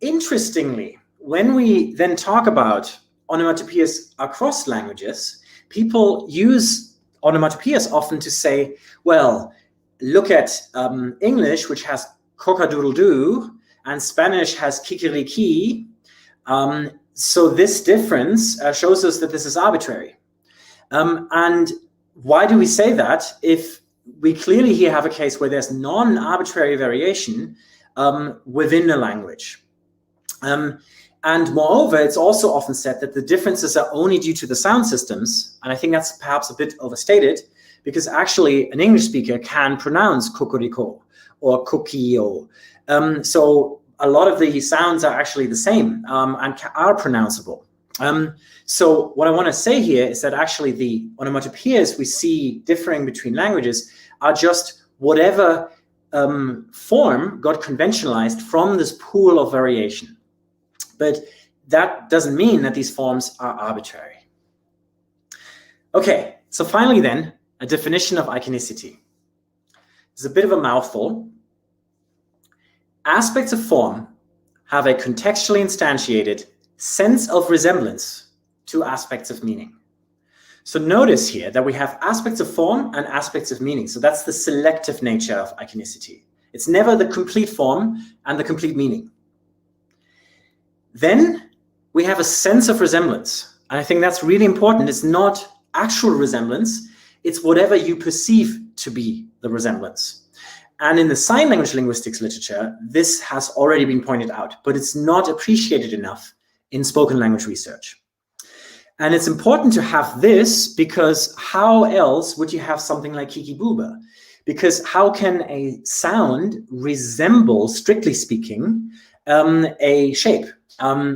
Interestingly, when we then talk about onomatopoeias across languages, people use onomatopoeias often to say, well, look at English, which has cock-a-doodle-doo, and Spanish has kikiriki. So this difference shows us that this is arbitrary. And why do we say that if we clearly here have a case where there's non-arbitrary variation within the language? And moreover, it's also often said that the differences are only due to the sound systems. And I think that's perhaps a bit overstated, because actually an English speaker can pronounce cocorico or coquillo. So a lot of the sounds are actually the same and are pronounceable. So what I want to say here is that actually the onomatopoeias we see differing between languages are just whatever form got conventionalized from this pool of variation. But that doesn't mean that these forms are arbitrary. Okay, so finally then, a definition of iconicity. It's a bit of a mouthful. Aspects of form have a contextually instantiated sense of resemblance to aspects of meaning. So notice here that we have aspects of form and aspects of meaning. So that's the selective nature of iconicity. It's never the complete form and the complete meaning. Then we have a sense of resemblance. And I think that's really important. It's not actual resemblance. It's whatever you perceive to be the resemblance. And in the sign language linguistics literature, this has already been pointed out, but it's not appreciated enough in spoken language research. And it's important to have this because how else would you have something like Kiki Booba? Because how can a sound resemble, strictly speaking, a shape?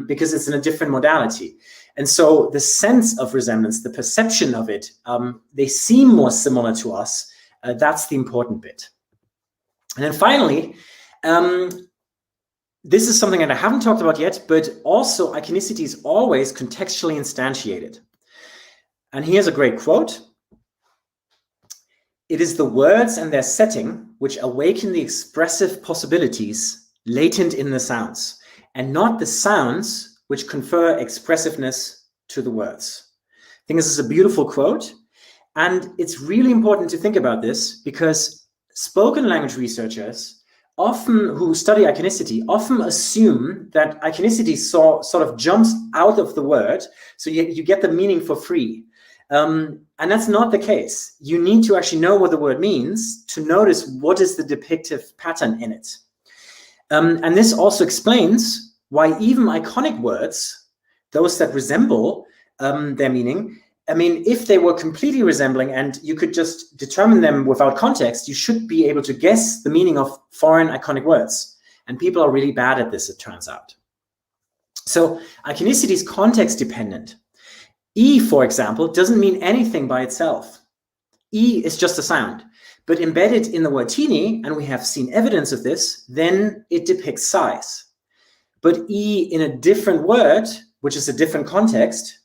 Because it's in a different modality. And so the sense of resemblance, the perception of it, they seem more similar to us. That's the important bit. And then finally, this is something that I haven't talked about yet, but also iconicity is always contextually instantiated. And here's a great quote. It is the words and their setting which awaken the expressive possibilities latent in the sounds, and not the sounds which confer expressiveness to the words. I think this is a beautiful quote. And it's really important to think about this because spoken language researchers who study iconicity often assume that iconicity sort of jumps out of the word, so you get the meaning for free. And that's not the case. You need to actually know what the word means to notice what is the depictive pattern in it. And this also explains why even iconic words, those that resemble their meaning, I mean, if they were completely resembling and you could just determine them without context, you should be able to guess the meaning of foreign iconic words. And people are really bad at this, it turns out. So iconicity is context dependent. E, for example, doesn't mean anything by itself. E is just a sound. But embedded in the word teeny, and we have seen evidence of this, then it depicts size. But E in a different word, which is a different context,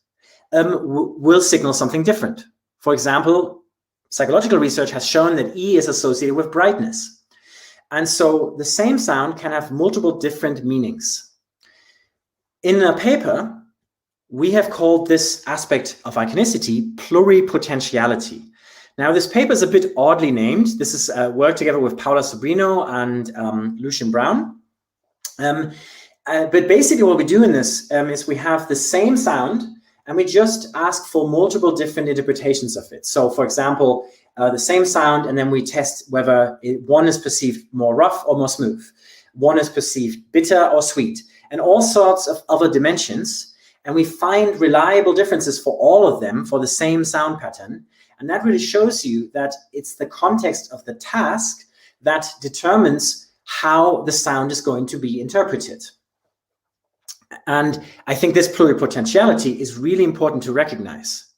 will signal something different. For example, psychological research has shown that E is associated with brightness. And so the same sound can have multiple different meanings. In a paper, we have called this aspect of iconicity pluripotentiality. Now, this paper is a bit oddly named. This is work together with Paula Sobrino and Lucien Brown. But basically what we do in this is we have the same sound and we just ask for multiple different interpretations of it. So for example, the same sound, and then we test whether one is perceived more rough or more smooth. One is perceived bitter or sweet, and all sorts of other dimensions. And we find reliable differences for all of them for the same sound pattern. And that really shows you that it's the context of the task that determines how the sound is going to be interpreted. And I think this pluripotentiality is really important to recognize.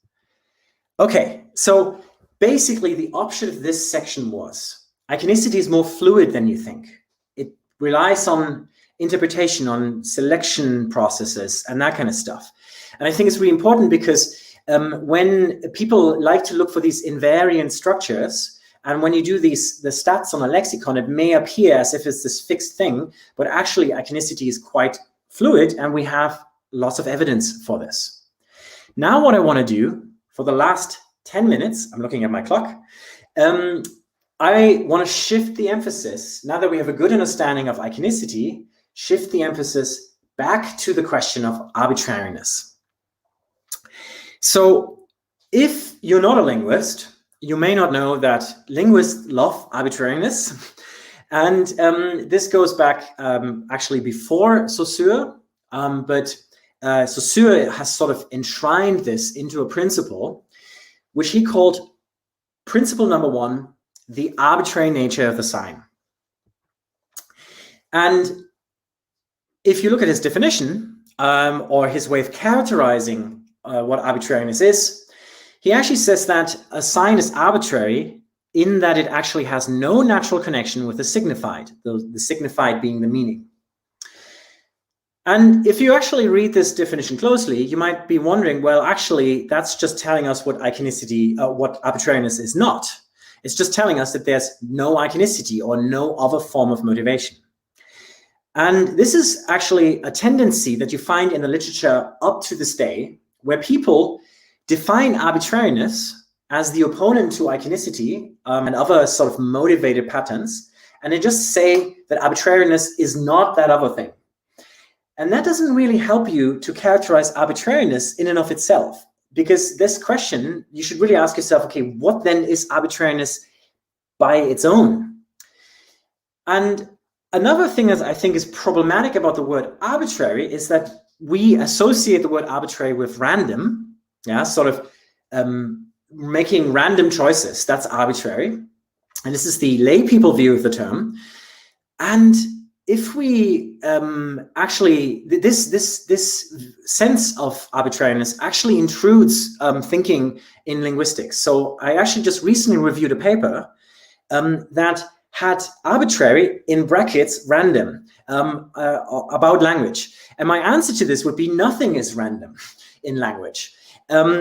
Okay, so basically the option of this section was iconicity is more fluid than you think. It relies on interpretation, on selection processes and that kind of stuff. And I think it's really important because when people like to look for these invariant structures, and when you do the stats on a lexicon, it may appear as if it's this fixed thing, but actually iconicity is quite fluid, and we have lots of evidence for this. Now what I want to do for the last 10 minutes, I'm looking at my clock, I want to shift the emphasis, now that we have a good understanding of iconicity, shift the emphasis back to the question of arbitrariness. So if you're not a linguist, you may not know that linguists love arbitrariness. And this goes back actually before Saussure, but Saussure has sort of enshrined this into a principle, which he called principle number 1, the arbitrary nature of the sign. And if you look at his definition, or his way of characterizing what arbitrariness is, he actually says that a sign is arbitrary in that it actually has no natural connection with the signified, the signified being the meaning. And if you actually read this definition closely, you might be wondering, well, actually, that's just telling us what iconicity, what arbitrariness is not. It's just telling us that there's no iconicity or no other form of motivation. And this is actually a tendency that you find in the literature up to this day, where people define arbitrariness as the opponent to iconicity and other sort of motivated patterns, and they just say that arbitrariness is not that other thing. And that doesn't really help you to characterize arbitrariness in and of itself, because this question, you should really ask yourself, okay, what then is arbitrariness by its own? And another thing that I think is problematic about the word arbitrary is that we associate the word arbitrary with random, sort of making random choices. That's arbitrary. And this is the lay people view of the term. And if we actually, this sense of arbitrariness actually intrudes thinking in linguistics. So I actually just recently reviewed a paper that had arbitrary in brackets random about language. And my answer to this would be nothing is random in language.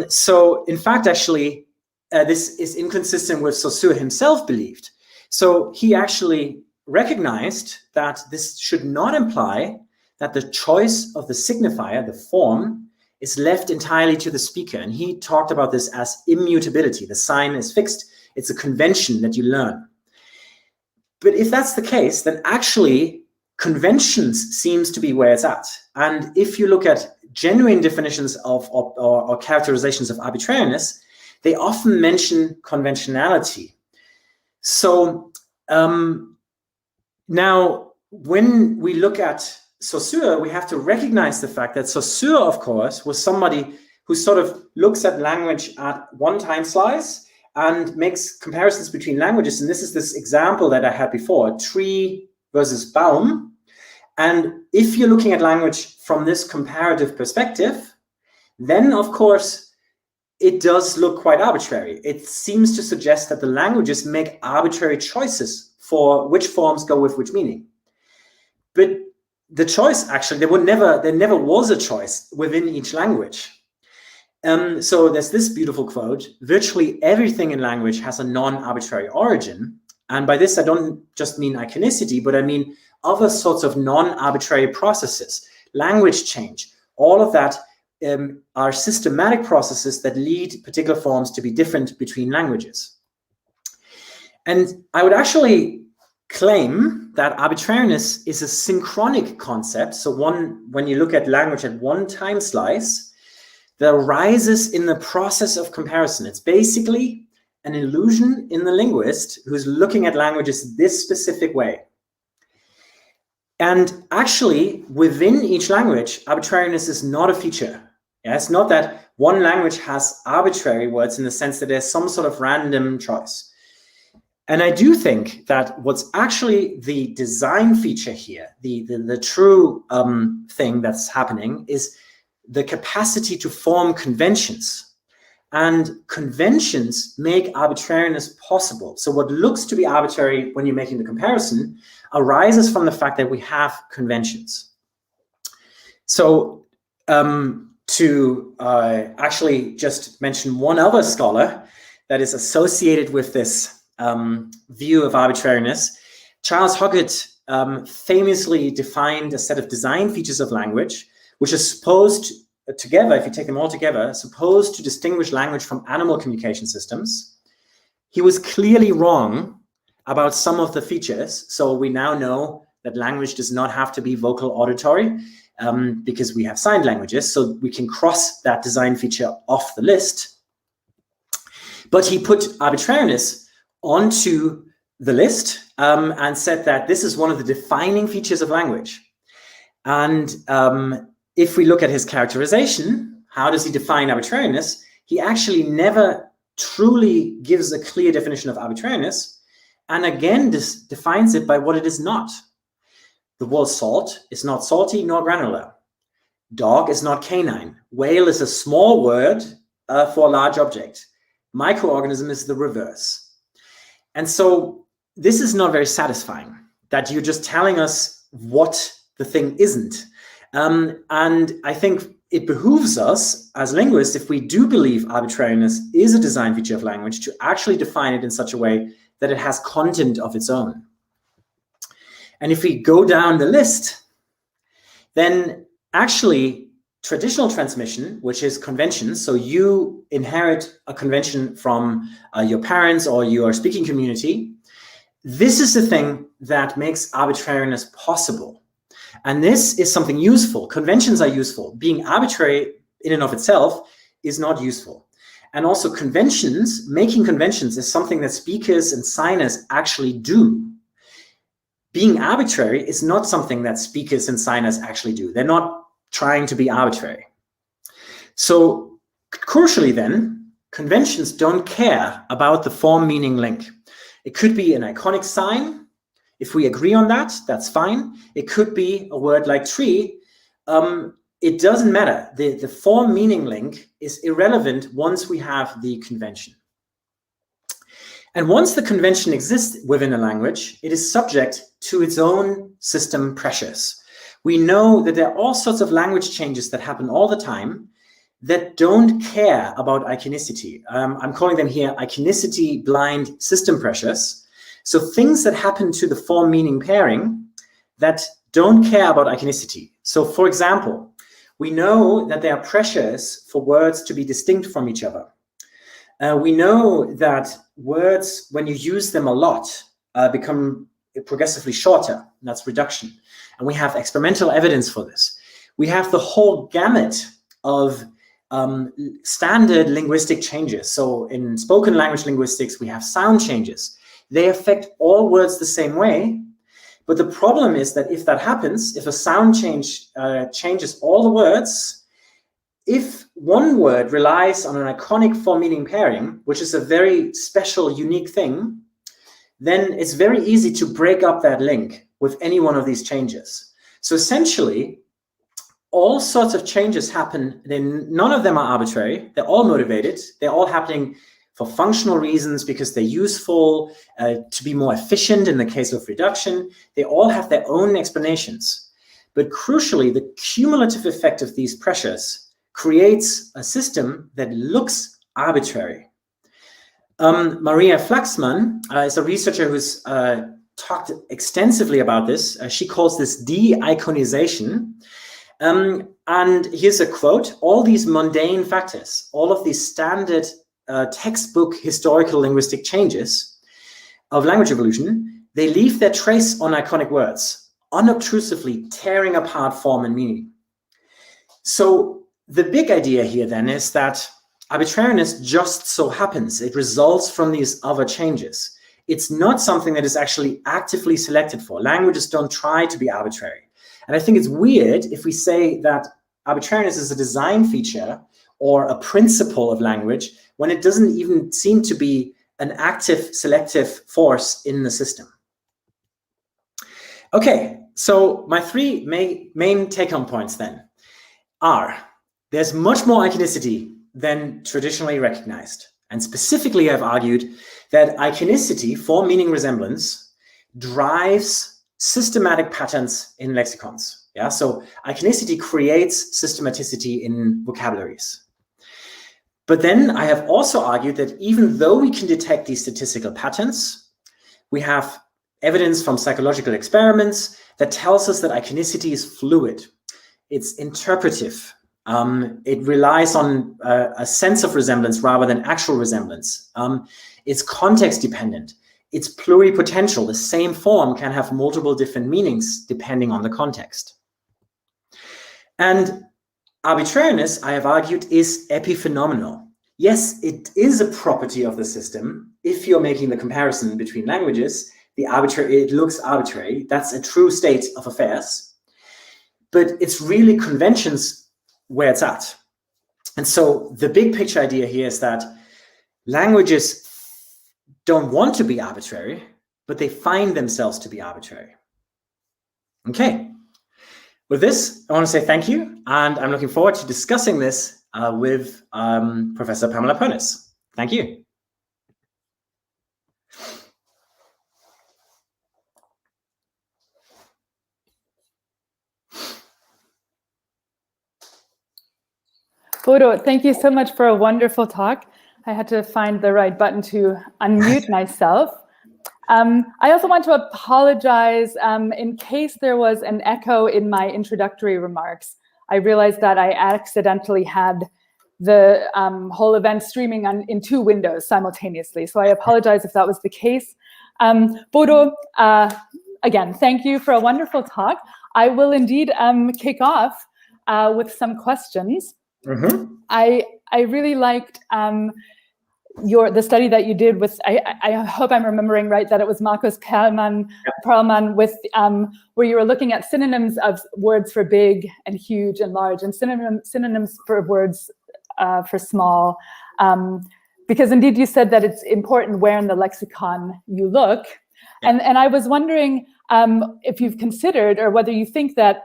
So in fact, actually, this is inconsistent with Saussure himself believed. So he actually recognized that this should not imply that the choice of the signifier, the form, is left entirely to the speaker. And he talked about this as immutability. The sign is fixed. It's a convention that you learn. But if that's the case, then actually conventions seems to be where it's at. And if you look at genuine definitions of or characterizations of arbitrariness, they often mention conventionality. So now, when we look at Saussure, we have to recognize the fact that Saussure, of course, was somebody who sort of looks at language at one time slice and makes comparisons between languages. And this is this example that I had before, tree versus baum. And if you're looking at language from this comparative perspective, then, of course, it does look quite arbitrary. It seems to suggest that the languages make arbitrary choices for which forms go with which meaning. But the choice, actually, there never was a choice within each language. So there's this beautiful quote: virtually everything in language has a non-arbitrary origin. And by this, I don't just mean iconicity, but I mean other sorts of non-arbitrary processes, language change, all of that are systematic processes that lead particular forms to be different between languages. And I would actually claim that arbitrariness is a synchronic concept. So when you look at language at one time slice, that arises in the process of comparison. It's basically an illusion in the linguist who's looking at languages this specific way. And actually, within each language, arbitrariness is not a feature. Yeah, it's not that one language has arbitrary words in the sense that there's some sort of random choice. And I do think that what's actually the design feature here, the true thing that's happening, is the capacity to form conventions. And conventions make arbitrariness possible. So what looks to be arbitrary when you're making the comparison arises from the fact that we have conventions. So to actually just mention one other scholar that is associated with this view of arbitrariness, Charles Hoggett famously defined a set of design features of language, which is supposed together, if you take them all together, supposed to distinguish language from animal communication systems. He was clearly wrong about some of the features. So we now know that language does not have to be vocal auditory because we have signed languages. So we can cross that design feature off the list. But he put arbitrariness onto the list and said that this is one of the defining features of language. And if we look at his characterization, how does he define arbitrariness? He actually never truly gives a clear definition of arbitrariness, and again defines it by what it is not. The word salt is not salty nor granular. Dog is not canine. Whale is a small word for a large object. Microorganism is the reverse. And so this is not very satisfying, that you're just telling us what the thing isn't. And I think it behooves us as linguists, if we do believe arbitrariness is a design feature of language, to actually define it in such a way that it has content of its own. And if we go down the list, then actually traditional transmission, which is conventions, so you inherit a convention from your parents or your speaking community, this is the thing that makes arbitrariness possible. And this is something useful. Conventions are useful. Being arbitrary in and of itself is not useful. And also conventions, making conventions is something that speakers and signers actually do. Being arbitrary is not something that speakers and signers actually do. They're not trying to be arbitrary. So crucially then, conventions don't care about the form-meaning link. It could be an iconic sign. If we agree on that, that's fine. It could be a word like tree. It doesn't matter. The form-meaning link is irrelevant once we have the convention. And once the convention exists within a language, it is subject to its own system pressures. We know that there are all sorts of language changes that happen all the time that don't care about iconicity. I'm calling them here iconicity blind system pressures. So things that happen to the form-meaning pairing that don't care about iconicity. So for example, we know that there are pressures for words to be distinct from each other. We know that words, when you use them a lot, become progressively shorter. And that's reduction. And we have experimental evidence for this. We have the whole gamut of standard linguistic changes. So in spoken language linguistics, we have sound changes. They affect all words the same way. But the problem is that if that happens, if a sound change changes all the words, if one word relies on an iconic form-meaning pairing, which is a very special, unique thing, then it's very easy to break up that link with any one of these changes. So essentially, all sorts of changes happen. None of them are arbitrary. They're all motivated. They're all happening for functional reasons because they're useful to be more efficient in the case of reduction. They all have their own explanations. But crucially, the cumulative effect of these pressures creates a system that looks arbitrary. Maria Flaxman is a researcher who's talked extensively about this. She calls this de-iconization. And here's a quote: all these mundane factors, all of these standard textbook historical linguistic changes of language evolution, they leave their trace on iconic words, unobtrusively tearing apart form and meaning. So the big idea here then is that arbitrariness just so happens. It results from these other changes. It's not something that is actually actively selected for. Languages don't try to be arbitrary. And I think it's weird if we say that arbitrariness is a design feature or a principle of language when it doesn't even seem to be an active selective force in the system. Okay, so my three main take-home points then are: there's much more iconicity than traditionally recognized. And specifically, I've argued that iconicity, form-meaning resemblance, drives systematic patterns in lexicons. Yeah, so iconicity creates systematicity in vocabularies. But then I have also argued that even though we can detect these statistical patterns, we have evidence from psychological experiments that tells us that iconicity is fluid. It's interpretive. It relies on a sense of resemblance rather than actual resemblance. It's context dependent. It's pluripotential. The same form can have multiple different meanings depending on the context. And arbitrariness, I have argued, is epiphenomenal. Yes, it is a property of the system. If you're making the comparison between languages, it looks arbitrary. That's a true state of affairs. But it's really conventions where it's at. And so the big picture idea here is that languages don't want to be arbitrary, but they find themselves to be arbitrary. Okay. With this, I want to say thank you, and I'm looking forward to discussing this with Professor Pamela Pernis. Thank you. Bodo, thank you so much for a wonderful talk. I had to find the right button to unmute myself. I also want to apologize in case there was an echo in my introductory remarks. I realized that I accidentally had the whole event streaming in 2 windows simultaneously. So I apologize if that was the case. Bodo, again, thank you for a wonderful talk. I will indeed kick off with some questions. Mm-hmm. I really liked the study that you did with, I hope I'm remembering right, that it was Markus Perlman with, where you were looking at synonyms of words for big and huge and large, and synonyms for words for small. Because indeed you said that it's important where in the lexicon you look. And I was wondering if you've considered, or whether you think that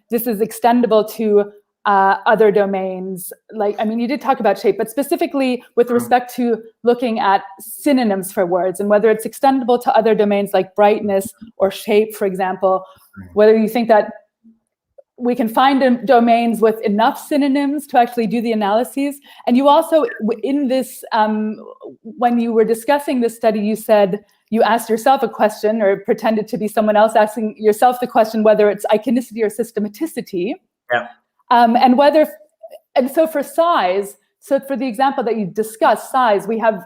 this is extendable to other domains. Like, I mean, you did talk about shape, but specifically with respect to looking at synonyms for words, and whether it's extendable to other domains like brightness or shape, for example, whether you think that we can find domains with enough synonyms to actually do the analyses. And you also, in this, when you were discussing this study, you said, you asked yourself a question, or pretended to be someone else asking yourself the question, whether it's iconicity or systematicity. Yeah. And so for size, so for the example that you discussed, size, we have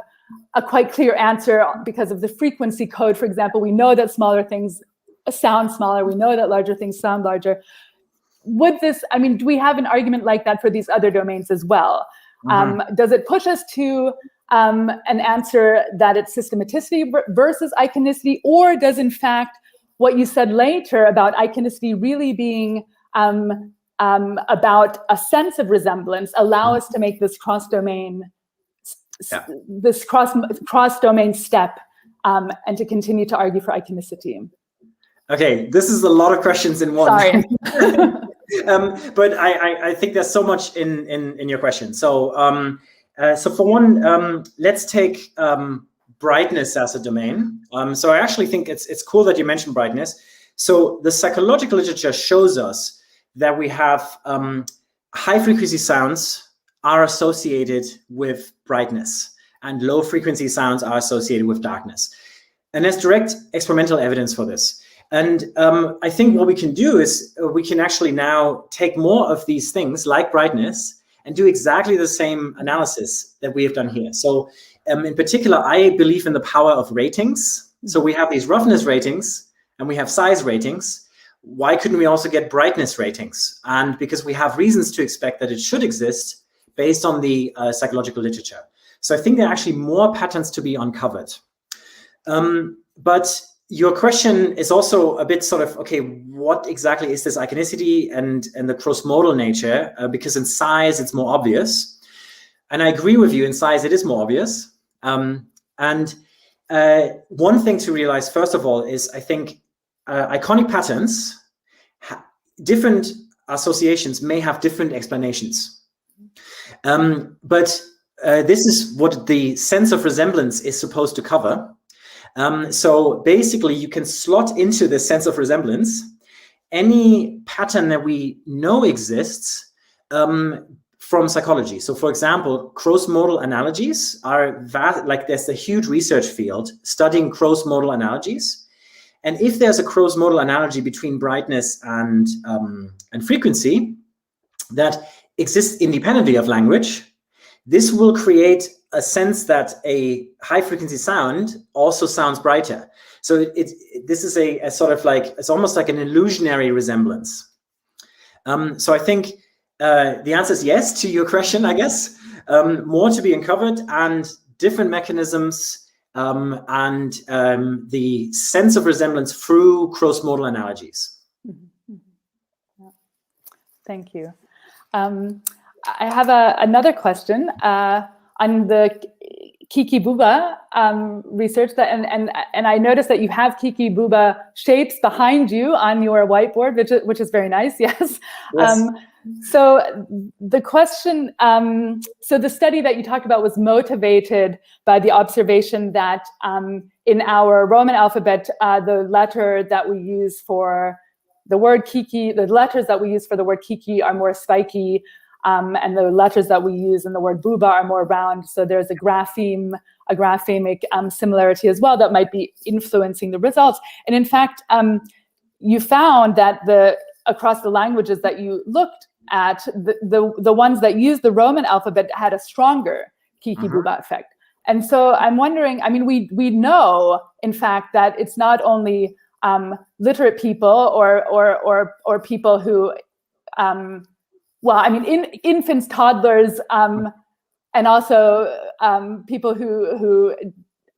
a quite clear answer because of the frequency code. For example, we know that smaller things sound smaller. We know that larger things sound larger. Would this, I mean, do we have an argument like that for these other domains as well? Mm-hmm. Does it push us to an answer that it's systematicity versus iconicity, or does in fact what you said later about iconicity really being about a sense of resemblance allow us to make this cross-domain, this cross-domain step, and to continue to argue for iconicity? Okay, this is a lot of questions in one. Sorry. But I think there's so much in your question. So so for one, let's take brightness as a domain. So I actually think it's cool that you mentioned brightness. So the psychological literature shows us that we have high frequency sounds are associated with brightness, and low frequency sounds are associated with darkness. And there's direct experimental evidence for this. And I think what we can do is we can actually now take more of these things like brightness and do exactly the same analysis that we have done here. So in particular, I believe in the power of ratings. So we have these roughness ratings and we have size ratings. Why couldn't we also get brightness ratings? And because we have reasons to expect that it should exist based on the psychological literature. So I think there are actually more patterns to be uncovered. But your question is also a bit sort of, okay, what exactly is this iconicity and the cross-modal nature? Because in size, it's more obvious. And I agree with you, in size, it is more obvious. And one thing to realize, first of all, is I think iconic patterns, different associations may have different explanations. But this is what the sense of resemblance is supposed to cover. So basically, you can slot into the sense of resemblance any pattern that we know exists from psychology. So for example, cross-modal analogies are like there's a huge research field studying cross-modal analogies. And if there's a cross-modal analogy between brightness and frequency that exists independently of language, this will create a sense that a high-frequency sound also sounds brighter. So this is a sort of like, it's almost like an illusionary resemblance. So I think the answer is yes to your question, I guess. More to be uncovered and different mechanisms and the sense of resemblance through cross-modal analogies. Yeah. Thank you. I have another question on the Kiki Bouba research that, and I noticed that you have Kiki Bouba shapes behind you on your whiteboard, which is very nice. Yes. Yes. So the question, so the study that you talked about was motivated by the observation that in our Roman alphabet, the letter that we use for the word Kiki, the letters that we use for the word Kiki are more spiky, and the letters that we use in the word Bouba are more round. So there's a graphemic similarity as well that might be influencing the results. And in fact, you found that across the languages that you looked at, the ones that used the Roman alphabet had a stronger Kiki Bouba effect. And so I'm wondering, I mean, we know, in fact, that it's not only literate people or people who, well, I mean, infants, toddlers, and also people who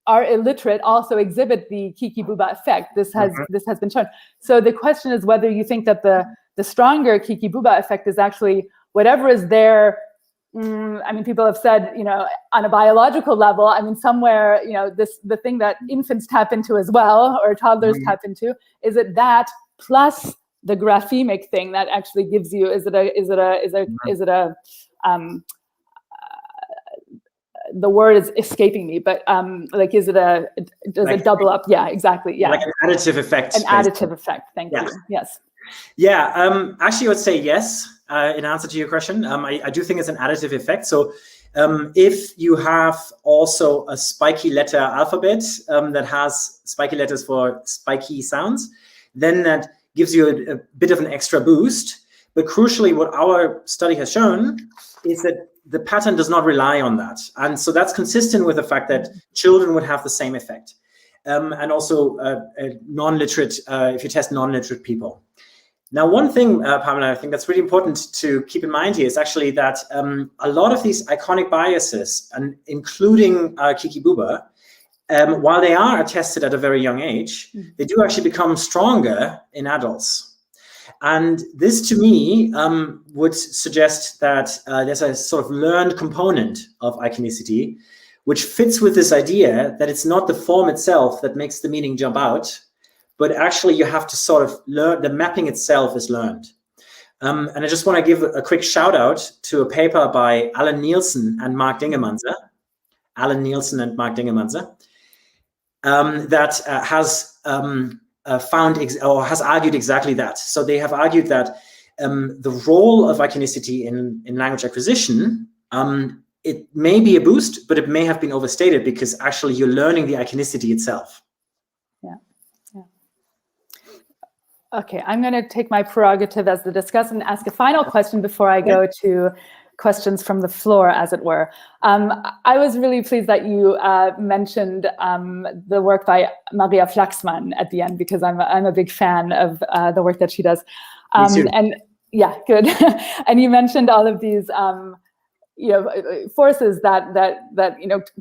are illiterate also exhibit the Kiki Bouba effect. This has been shown. So the question is whether you think that the stronger Kiki Bouba effect is actually whatever is there. I mean, people have said, you know, on a biological level, I mean, somewhere, you know, the thing that infants tap into as well, or toddlers tap into, is it that plus the graphemic thing that actually gives you? The word is escaping me, but like, does it double up? Yeah, exactly. Yeah, like an additive effect. An additive effect. Thank you. Yes. Yeah. Actually, I would say yes. In answer to your question, I do think it's an additive effect. So if you have also a spiky letter alphabet that has spiky letters for spiky sounds, then that gives you a bit of an extra boost. But crucially, what our study has shown is that the pattern does not rely on that. And so that's consistent with the fact that children would have the same effect. And also non-literate, if you test non-literate people. Now, one thing, Pamela, I think that's really important to keep in mind here is actually that a lot of these iconic biases, and including Kiki Bouba, while they are attested at a very young age, they do actually become stronger in adults. And this, to me, would suggest that there's a sort of learned component of iconicity, which fits with this idea that it's not the form itself that makes the meaning jump out, but actually you have to sort of learn, the mapping itself is learned. And I just want to give a quick shout out to a paper by Alan Nielsen and Mark Dingemanzer. That has has argued exactly that. So they have argued that the role of iconicity in language acquisition, it may be a boost, but it may have been overstated because actually you're learning the iconicity itself. Okay, I'm going to take my prerogative as the discussant and ask a final question before I go to questions from the floor, as it were. I was really pleased that you mentioned the work by Maria Flaxman at the end, because I'm a big fan of the work that she does. Me too. And yeah, good. And you mentioned all of these forces that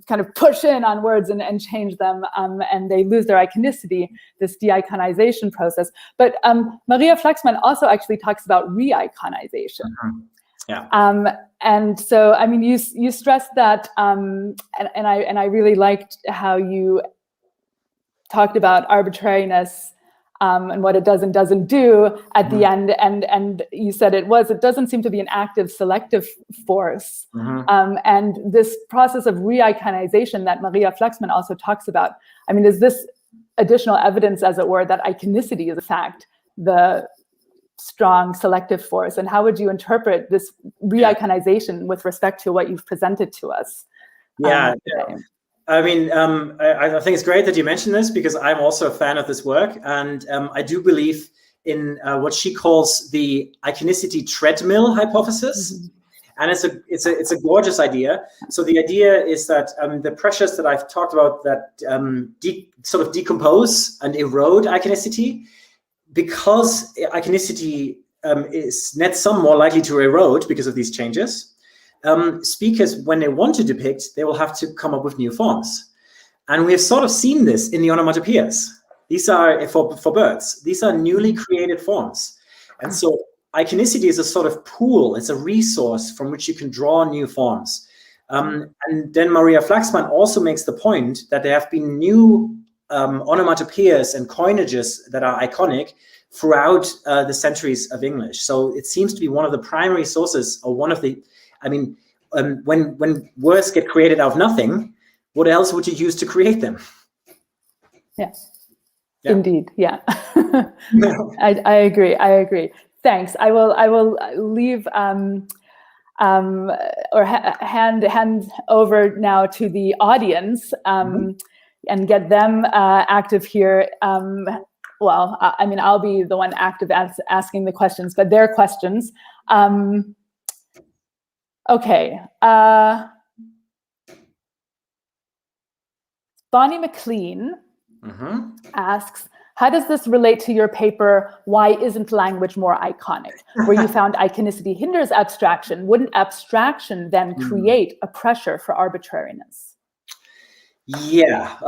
kind of push in on words and change them, and they lose their iconicity, this de-iconization process. But Maria Flaxman also actually talks about re-iconization. Yeah. And so, I mean, you stressed that, and I really liked how you talked about arbitrariness and what it does and doesn't do at the end, and you said it doesn't seem to be an active selective force. And this process of re-iconization that Maria Flaxman also talks about, I mean, is this additional evidence, as it were, that iconicity is in fact the strong selective force? And how would you interpret this re-iconization with respect to what you've presented to us? I mean, I think it's great that you mentioned this, because I'm also a fan of this work, and I do believe in what she calls the iconicity treadmill hypothesis, and it's a gorgeous idea. So the idea is that the pressures that I've talked about that sort of decompose and erode iconicity, because iconicity is net some more likely to erode because of these changes. Speakers, when they want to depict, they will have to come up with new forms. And we have sort of seen this in the onomatopoeias. These are, for birds, these are newly created forms. And so iconicity is a sort of pool, it's a resource from which you can draw new forms. And then Maria Flaxman also makes the point that there have been new onomatopoeias and coinages that are iconic throughout the centuries of English. So it seems to be one of the primary sources, or one of the, I mean, when words get created out of nothing, what else would you use to create them? Yeah. Indeed, yeah. I agree. Thanks. I will leave or hand over now to the audience and get them active here. Well, I mean, I'll be the one active asking the questions, but their questions. Okay. Bonnie McLean asks, how does this relate to your paper, Why Isn't Language More Iconic? Where you found iconicity hinders abstraction. Wouldn't abstraction then create a pressure for arbitrariness? Yeah.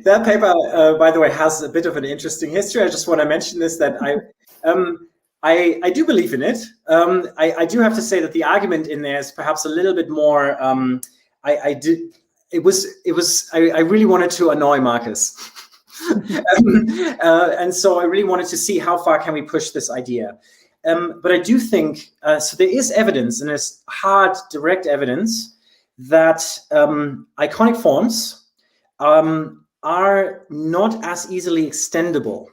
That paper, by the way, has a bit of an interesting history. I just want to mention this, that I do believe in it. I do have to say that the argument in there is perhaps a little bit more, I really wanted to annoy Marcus. And so I really wanted to see how far can we push this idea. But I do think, so there is evidence, and there's hard, direct evidence, that iconic forms are not as easily extendable,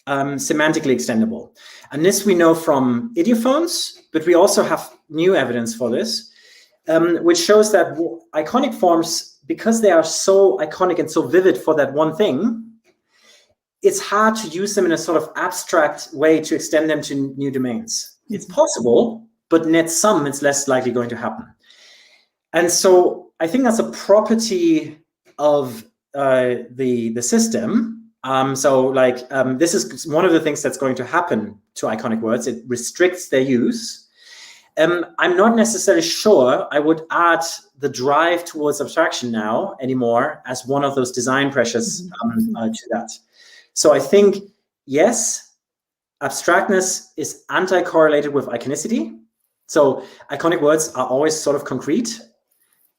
semantically extendable. And this we know from idiophones, but we also have new evidence for this, which shows that iconic forms, because they are so iconic and so vivid for that one thing, it's hard to use them in a sort of abstract way to extend them to new domains. It's possible, but net sum, it's less likely going to happen. And so I think that's a property of the system. This is one of the things that's going to happen to iconic words. It restricts their use. I'm not necessarily sure I would add the drive towards abstraction now anymore as one of those design pressures to that. So I think, yes, abstractness is anti-correlated with iconicity. So iconic words are always sort of concrete.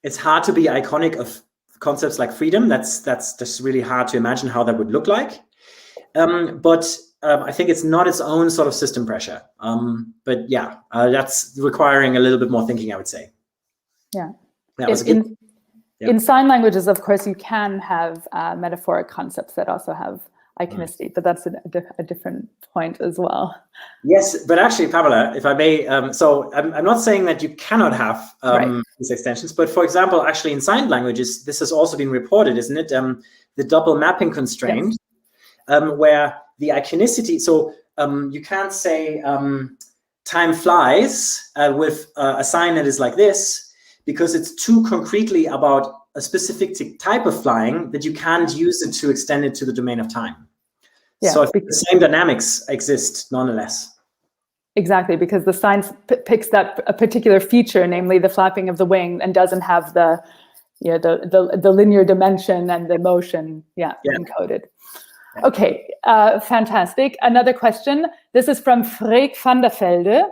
It's hard to be iconic of concepts like freedom. That's just really hard to imagine how that would look like. But I think it's not its own sort of system pressure. But yeah, that's requiring a little bit more thinking, I would say. Yeah. In sign languages, of course, you can have metaphoric concepts that also have iconicity, but that's a different point as well. Yes, but actually, Pamela, if I may, so I'm not saying that you cannot have these extensions, but for example, actually in sign languages, this has also been reported, isn't it? The double mapping constraint, where the iconicity, so you can't say time flies with a sign that is like this, because it's too concretely about a specific type of flying that you can't use it to extend it to the domain of time. Yeah, so the same dynamics exist nonetheless. Exactly, because the sign picks up a particular feature, namely the flapping of the wing, and doesn't have the linear dimension and the motion encoded. Yeah. Okay, fantastic. Another question. This is from Freek van der Velde.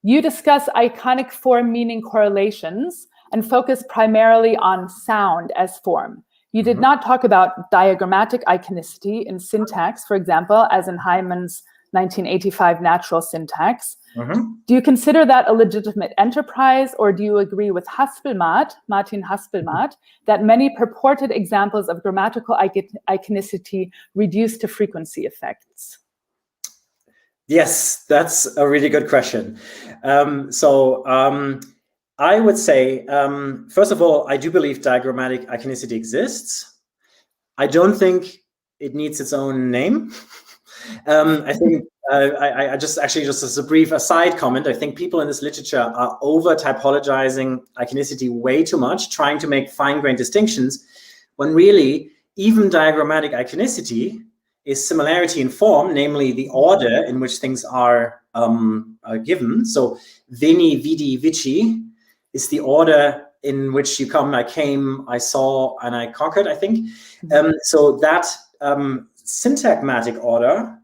You discuss iconic form meaning correlations and focus primarily on sound as form. You did not talk about diagrammatic iconicity in syntax, for example, as in Hyman's 1985 natural syntax. Do you consider that a legitimate enterprise, or do you agree with Martin Haspelmath, that many purported examples of grammatical iconicity reduce to frequency effects? Yes, that's a really good question. I would say, first of all, I do believe diagrammatic iconicity exists. I don't think it needs its own name. I think, just as a brief aside comment, I think people in this literature are over typologizing iconicity way too much, trying to make fine-grained distinctions, when really even diagrammatic iconicity is similarity in form, namely the order in which things are given. So veni, vidi, vici is the order in which you come. I came, I saw, and I conquered, I think. So that syntagmatic order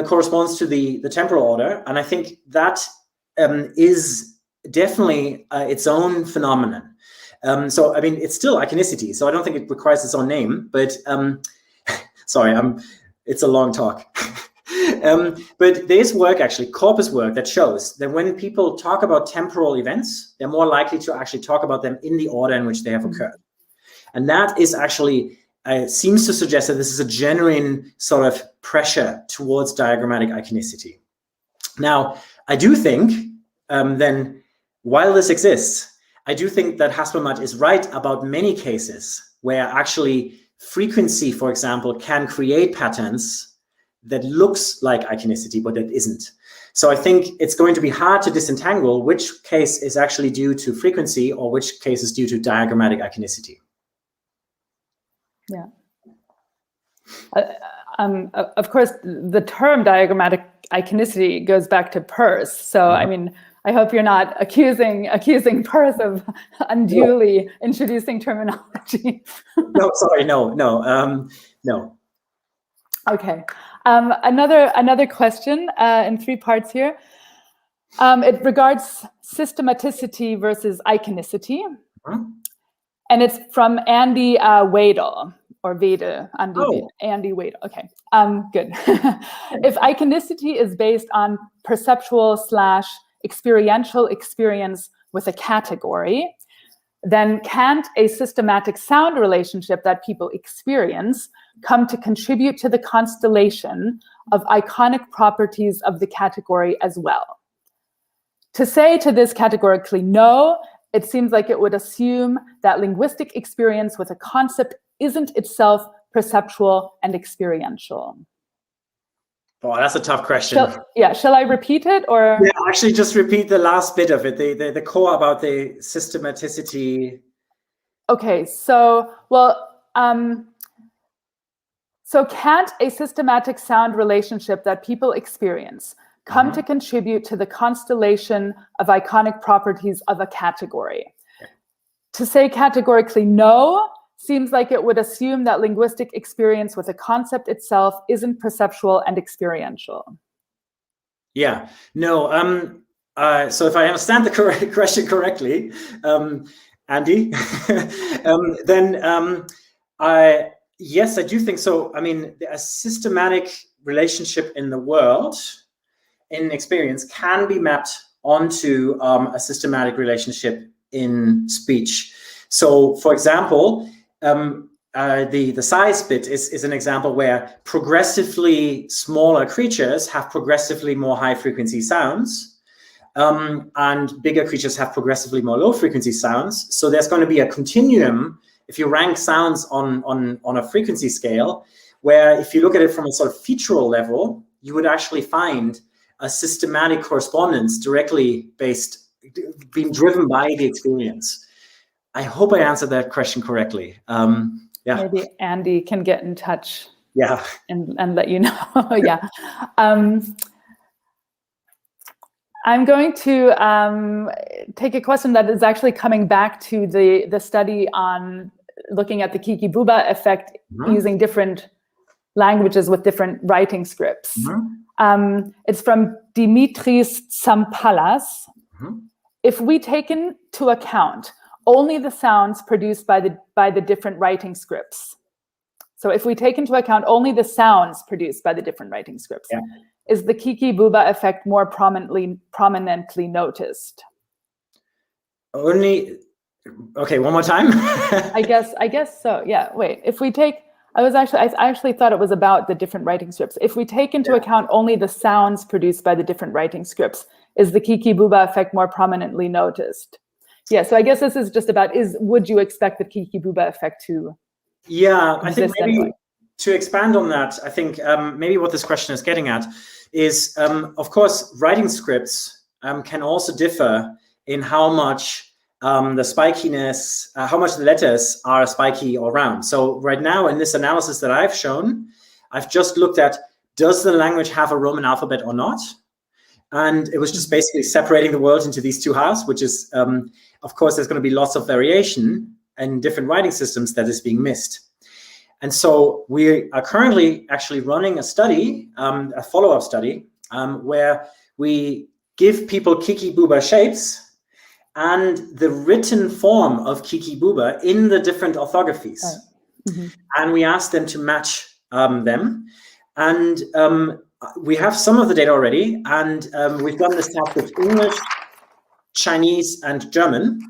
corresponds to the temporal order. And I think that is definitely its own phenomenon. So, I mean, it's still iconicity, so I don't think it requires its own name, but sorry, it's a long talk. But there's work, actually, corpus work, that shows that when people talk about temporal events, they're more likely to actually talk about them in the order in which they have occurred. And that is actually, seems to suggest that this is a genuine sort of pressure towards diagrammatic iconicity. Now, I do think, then, while this exists, I do think that Haspelmatt is right about many cases where actually frequency, for example, can create patterns that looks like iconicity, but it isn't. So I think it's going to be hard to disentangle which case is actually due to frequency or which case is due to diagrammatic iconicity. Yeah. Of course, the term diagrammatic iconicity goes back to Peirce. So, I mean, I hope you're not accusing Peirce of unduly introducing terminology. No, sorry, no. Okay. Another question in 3 parts here. It regards systematicity versus iconicity. And it's from Andy Wadel, or Wede, Andy Wadel. Okay, good. If iconicity is based on perceptual / experiential experience with a category, then can't a systematic sound relationship that people experience come to contribute to the constellation of iconic properties of the category as well? To say to this categorically no, it seems like it would assume that linguistic experience with a concept isn't itself perceptual and experiential. Oh, that's a tough question. Shall I repeat it, or? Yeah, actually just repeat the last bit of it, the core about the systematicity. Okay, so, so can't a systematic sound relationship that people experience come to contribute to the constellation of iconic properties of a category? To say categorically no seems like it would assume that linguistic experience with a concept itself isn't perceptual and experiential. Yeah, no. So if I understand the question correctly, Andy, then yes, I do think so. I mean, a systematic relationship in the world, in experience, can be mapped onto a systematic relationship in speech. So, for example, the size bit is an example where progressively smaller creatures have progressively more high frequency sounds, and bigger creatures have progressively more low frequency sounds. So there's going to be a continuum if you rank sounds on a frequency scale, where if you look at it from a sort of featural level, you would actually find a systematic correspondence directly being driven by the experience. I hope I answered that question correctly. Yeah. Maybe Andy can get in touch. Yeah. And let you know. Yeah. I'm going to take a question that is actually coming back to the study on looking at the Kiki-Bouba effect using different languages with different writing scripts. It's from Dimitris Tsampallas. If we take into account only the sounds produced by the different writing scripts. So if we take into account only the sounds produced by the different writing scripts, is the Kiki-Bouba effect more prominently noticed? Okay, one more time. I guess so. Yeah. Wait. If we take, I actually thought it was about the different writing scripts. If we take into account only the sounds produced by the different writing scripts, is the Kiki-Bouba effect more prominently noticed? Yeah. So I guess this is just about, would you expect the Kiki-Bouba effect to? Yeah, I think maybe anyway? To expand on that, I think maybe what this question is getting at is, of course, writing scripts can also differ in how much the spikiness, how much the letters are spiky or round. So right now in this analysis that I've shown, I've just looked at, does the language have a Roman alphabet or not? And it was just basically separating the world into these two halves, which is, of course, there's going to be lots of variation in different writing systems that is being missed. And so we are currently actually running a study, a follow-up study, where we give people Kiki-Bouba shapes and the written form of Kiki Booba in the different orthographies. And we asked them to match them. And we have some of the data already, and we've done this task with English, Chinese, and German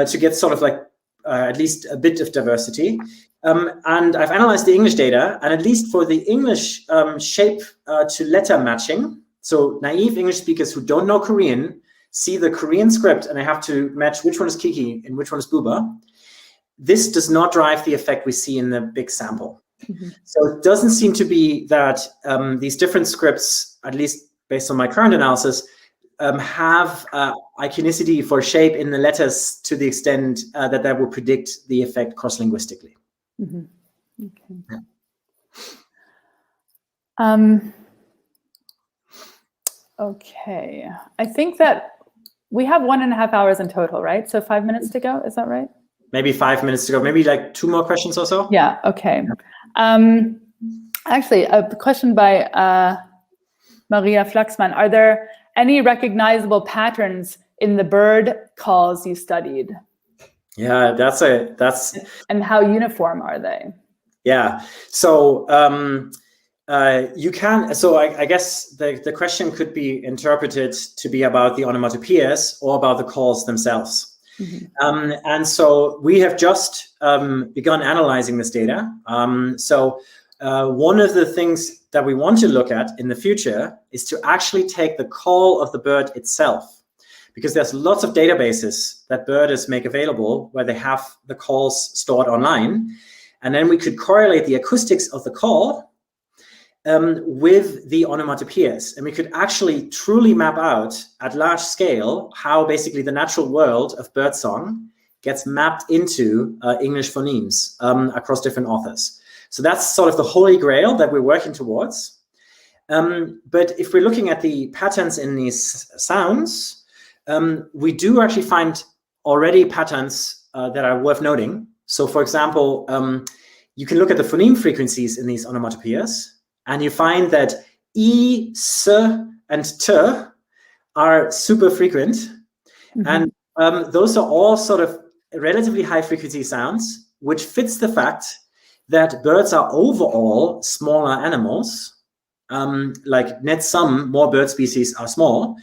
to get sort of like at least a bit of diversity. And I've analyzed the English data, and at least for the English shape to letter matching, so naive English speakers who don't know Korean see the Korean script and they have to match which one is Kiki and which one is Booba. This does not drive the effect we see in the big sample. So it doesn't seem to be that these different scripts, at least based on my current analysis, have iconicity for shape in the letters to the extent that that will predict the effect cross-linguistically. Okay. Okay, I think that we have 1.5 hours in total, right? So 5 minutes to go, is that right? Maybe 5 minutes to go, maybe like 2 more questions or so? Yeah, okay. Actually, a question by Maria Flaxman. Are there any recognizable patterns in the bird calls you studied? Yeah, that's and how uniform are they? Yeah, so you can, so I guess the question could be interpreted to be about the onomatopoeias or about the calls themselves. And so we have just begun analyzing this data. So one of the things that we want to look at in the future is to actually take the call of the bird itself, because there's lots of databases that birders make available where they have the calls stored online. And then we could correlate the acoustics of the call with the onomatopoeias. And we could actually truly map out at large scale how basically the natural world of birdsong gets mapped into English phonemes across different authors. So that's sort of the holy grail that we're working towards. But if we're looking at the patterns in these sounds, we do actually find already patterns that are worth noting. So for example, you can look at the phoneme frequencies in these onomatopoeias, and you find that E, S, and T are super frequent. And those are all sort of relatively high frequency sounds, which fits the fact that birds are overall smaller animals. Like net sum, more bird species are small.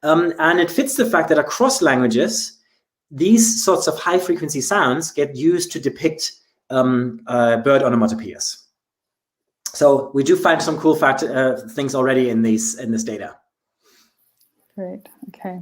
And it fits the fact that across languages, these sorts of high frequency sounds get used to depict bird onomatopoeias. So we do find some cool things already in this data. Great, okay.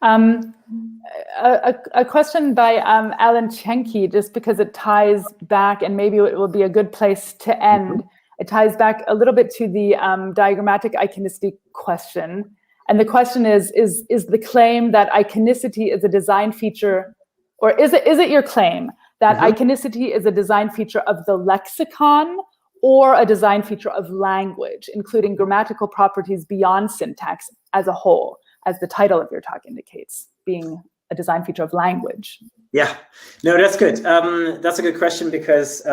A question by Alan Chenke, just because it ties back, and maybe it will be a good place to end. It ties back a little bit to the diagrammatic iconicity question. And the question is the claim that iconicity is a design feature, or is it your claim that iconicity is a design feature of the lexicon or a design feature of language, including grammatical properties beyond syntax as a whole, as the title of your talk indicates, being a design feature of language? Yeah, no, that's good. That's a good question, because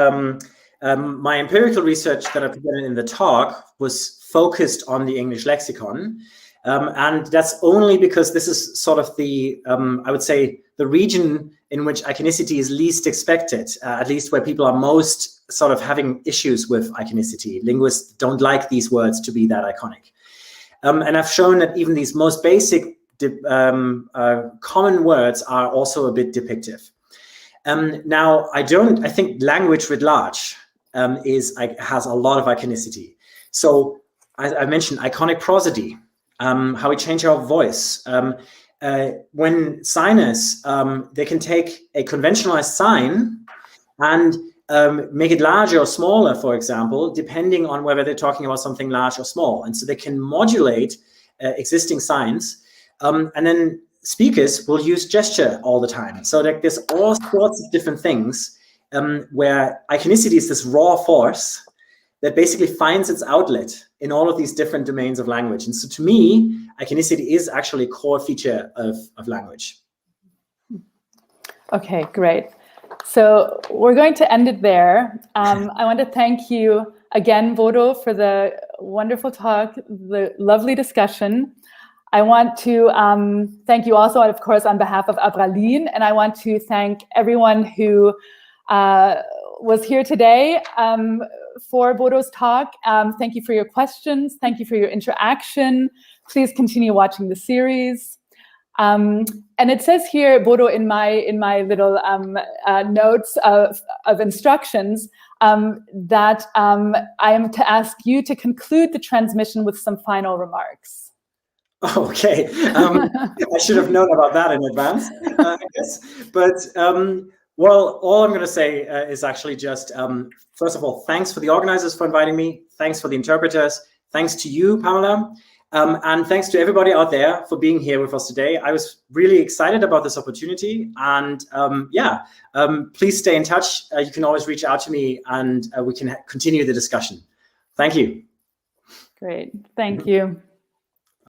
my empirical research that I presented in the talk was focused on the English lexicon. And that's only because this is sort of the, I would say, the region in which iconicity is least expected, at least where people are most sort of having issues with iconicity. Linguists don't like these words to be that iconic. And I've shown that even these most basic common words are also a bit depictive. Now, I think language writ large has a lot of iconicity. So I mentioned iconic prosody, how we change our voice. When signers, they can take a conventionalized sign and make it larger or smaller, for example, depending on whether they're talking about something large or small. And so they can modulate existing signs. And then speakers will use gesture all the time. So like there's all sorts of different things where iconicity is this raw force that basically finds its outlet in all of these different domains of language. And so to me, iconicity is actually a core feature of language. Okay, great. So we're going to end it there. I want to thank you again, Bodo, for the wonderful talk, the lovely discussion. I want to thank you also, of course, on behalf of Abraline, and I want to thank everyone who was here today for Bodo's talk. Thank you for your questions. Thank you for your interaction. Please continue watching the series. And it says here, Bodo, in my little notes of instructions, that I am to ask you to conclude the transmission with some final remarks. Okay, I should have known about that in advance, I guess. But well, all I'm going to say is actually just, first of all, thanks for the organizers for inviting me. Thanks for the interpreters. Thanks to you, Pamela. And thanks to everybody out there for being here with us today. I was really excited about this opportunity. And please stay in touch. You can always reach out to me and we can continue the discussion. Thank you. Great. Thank you.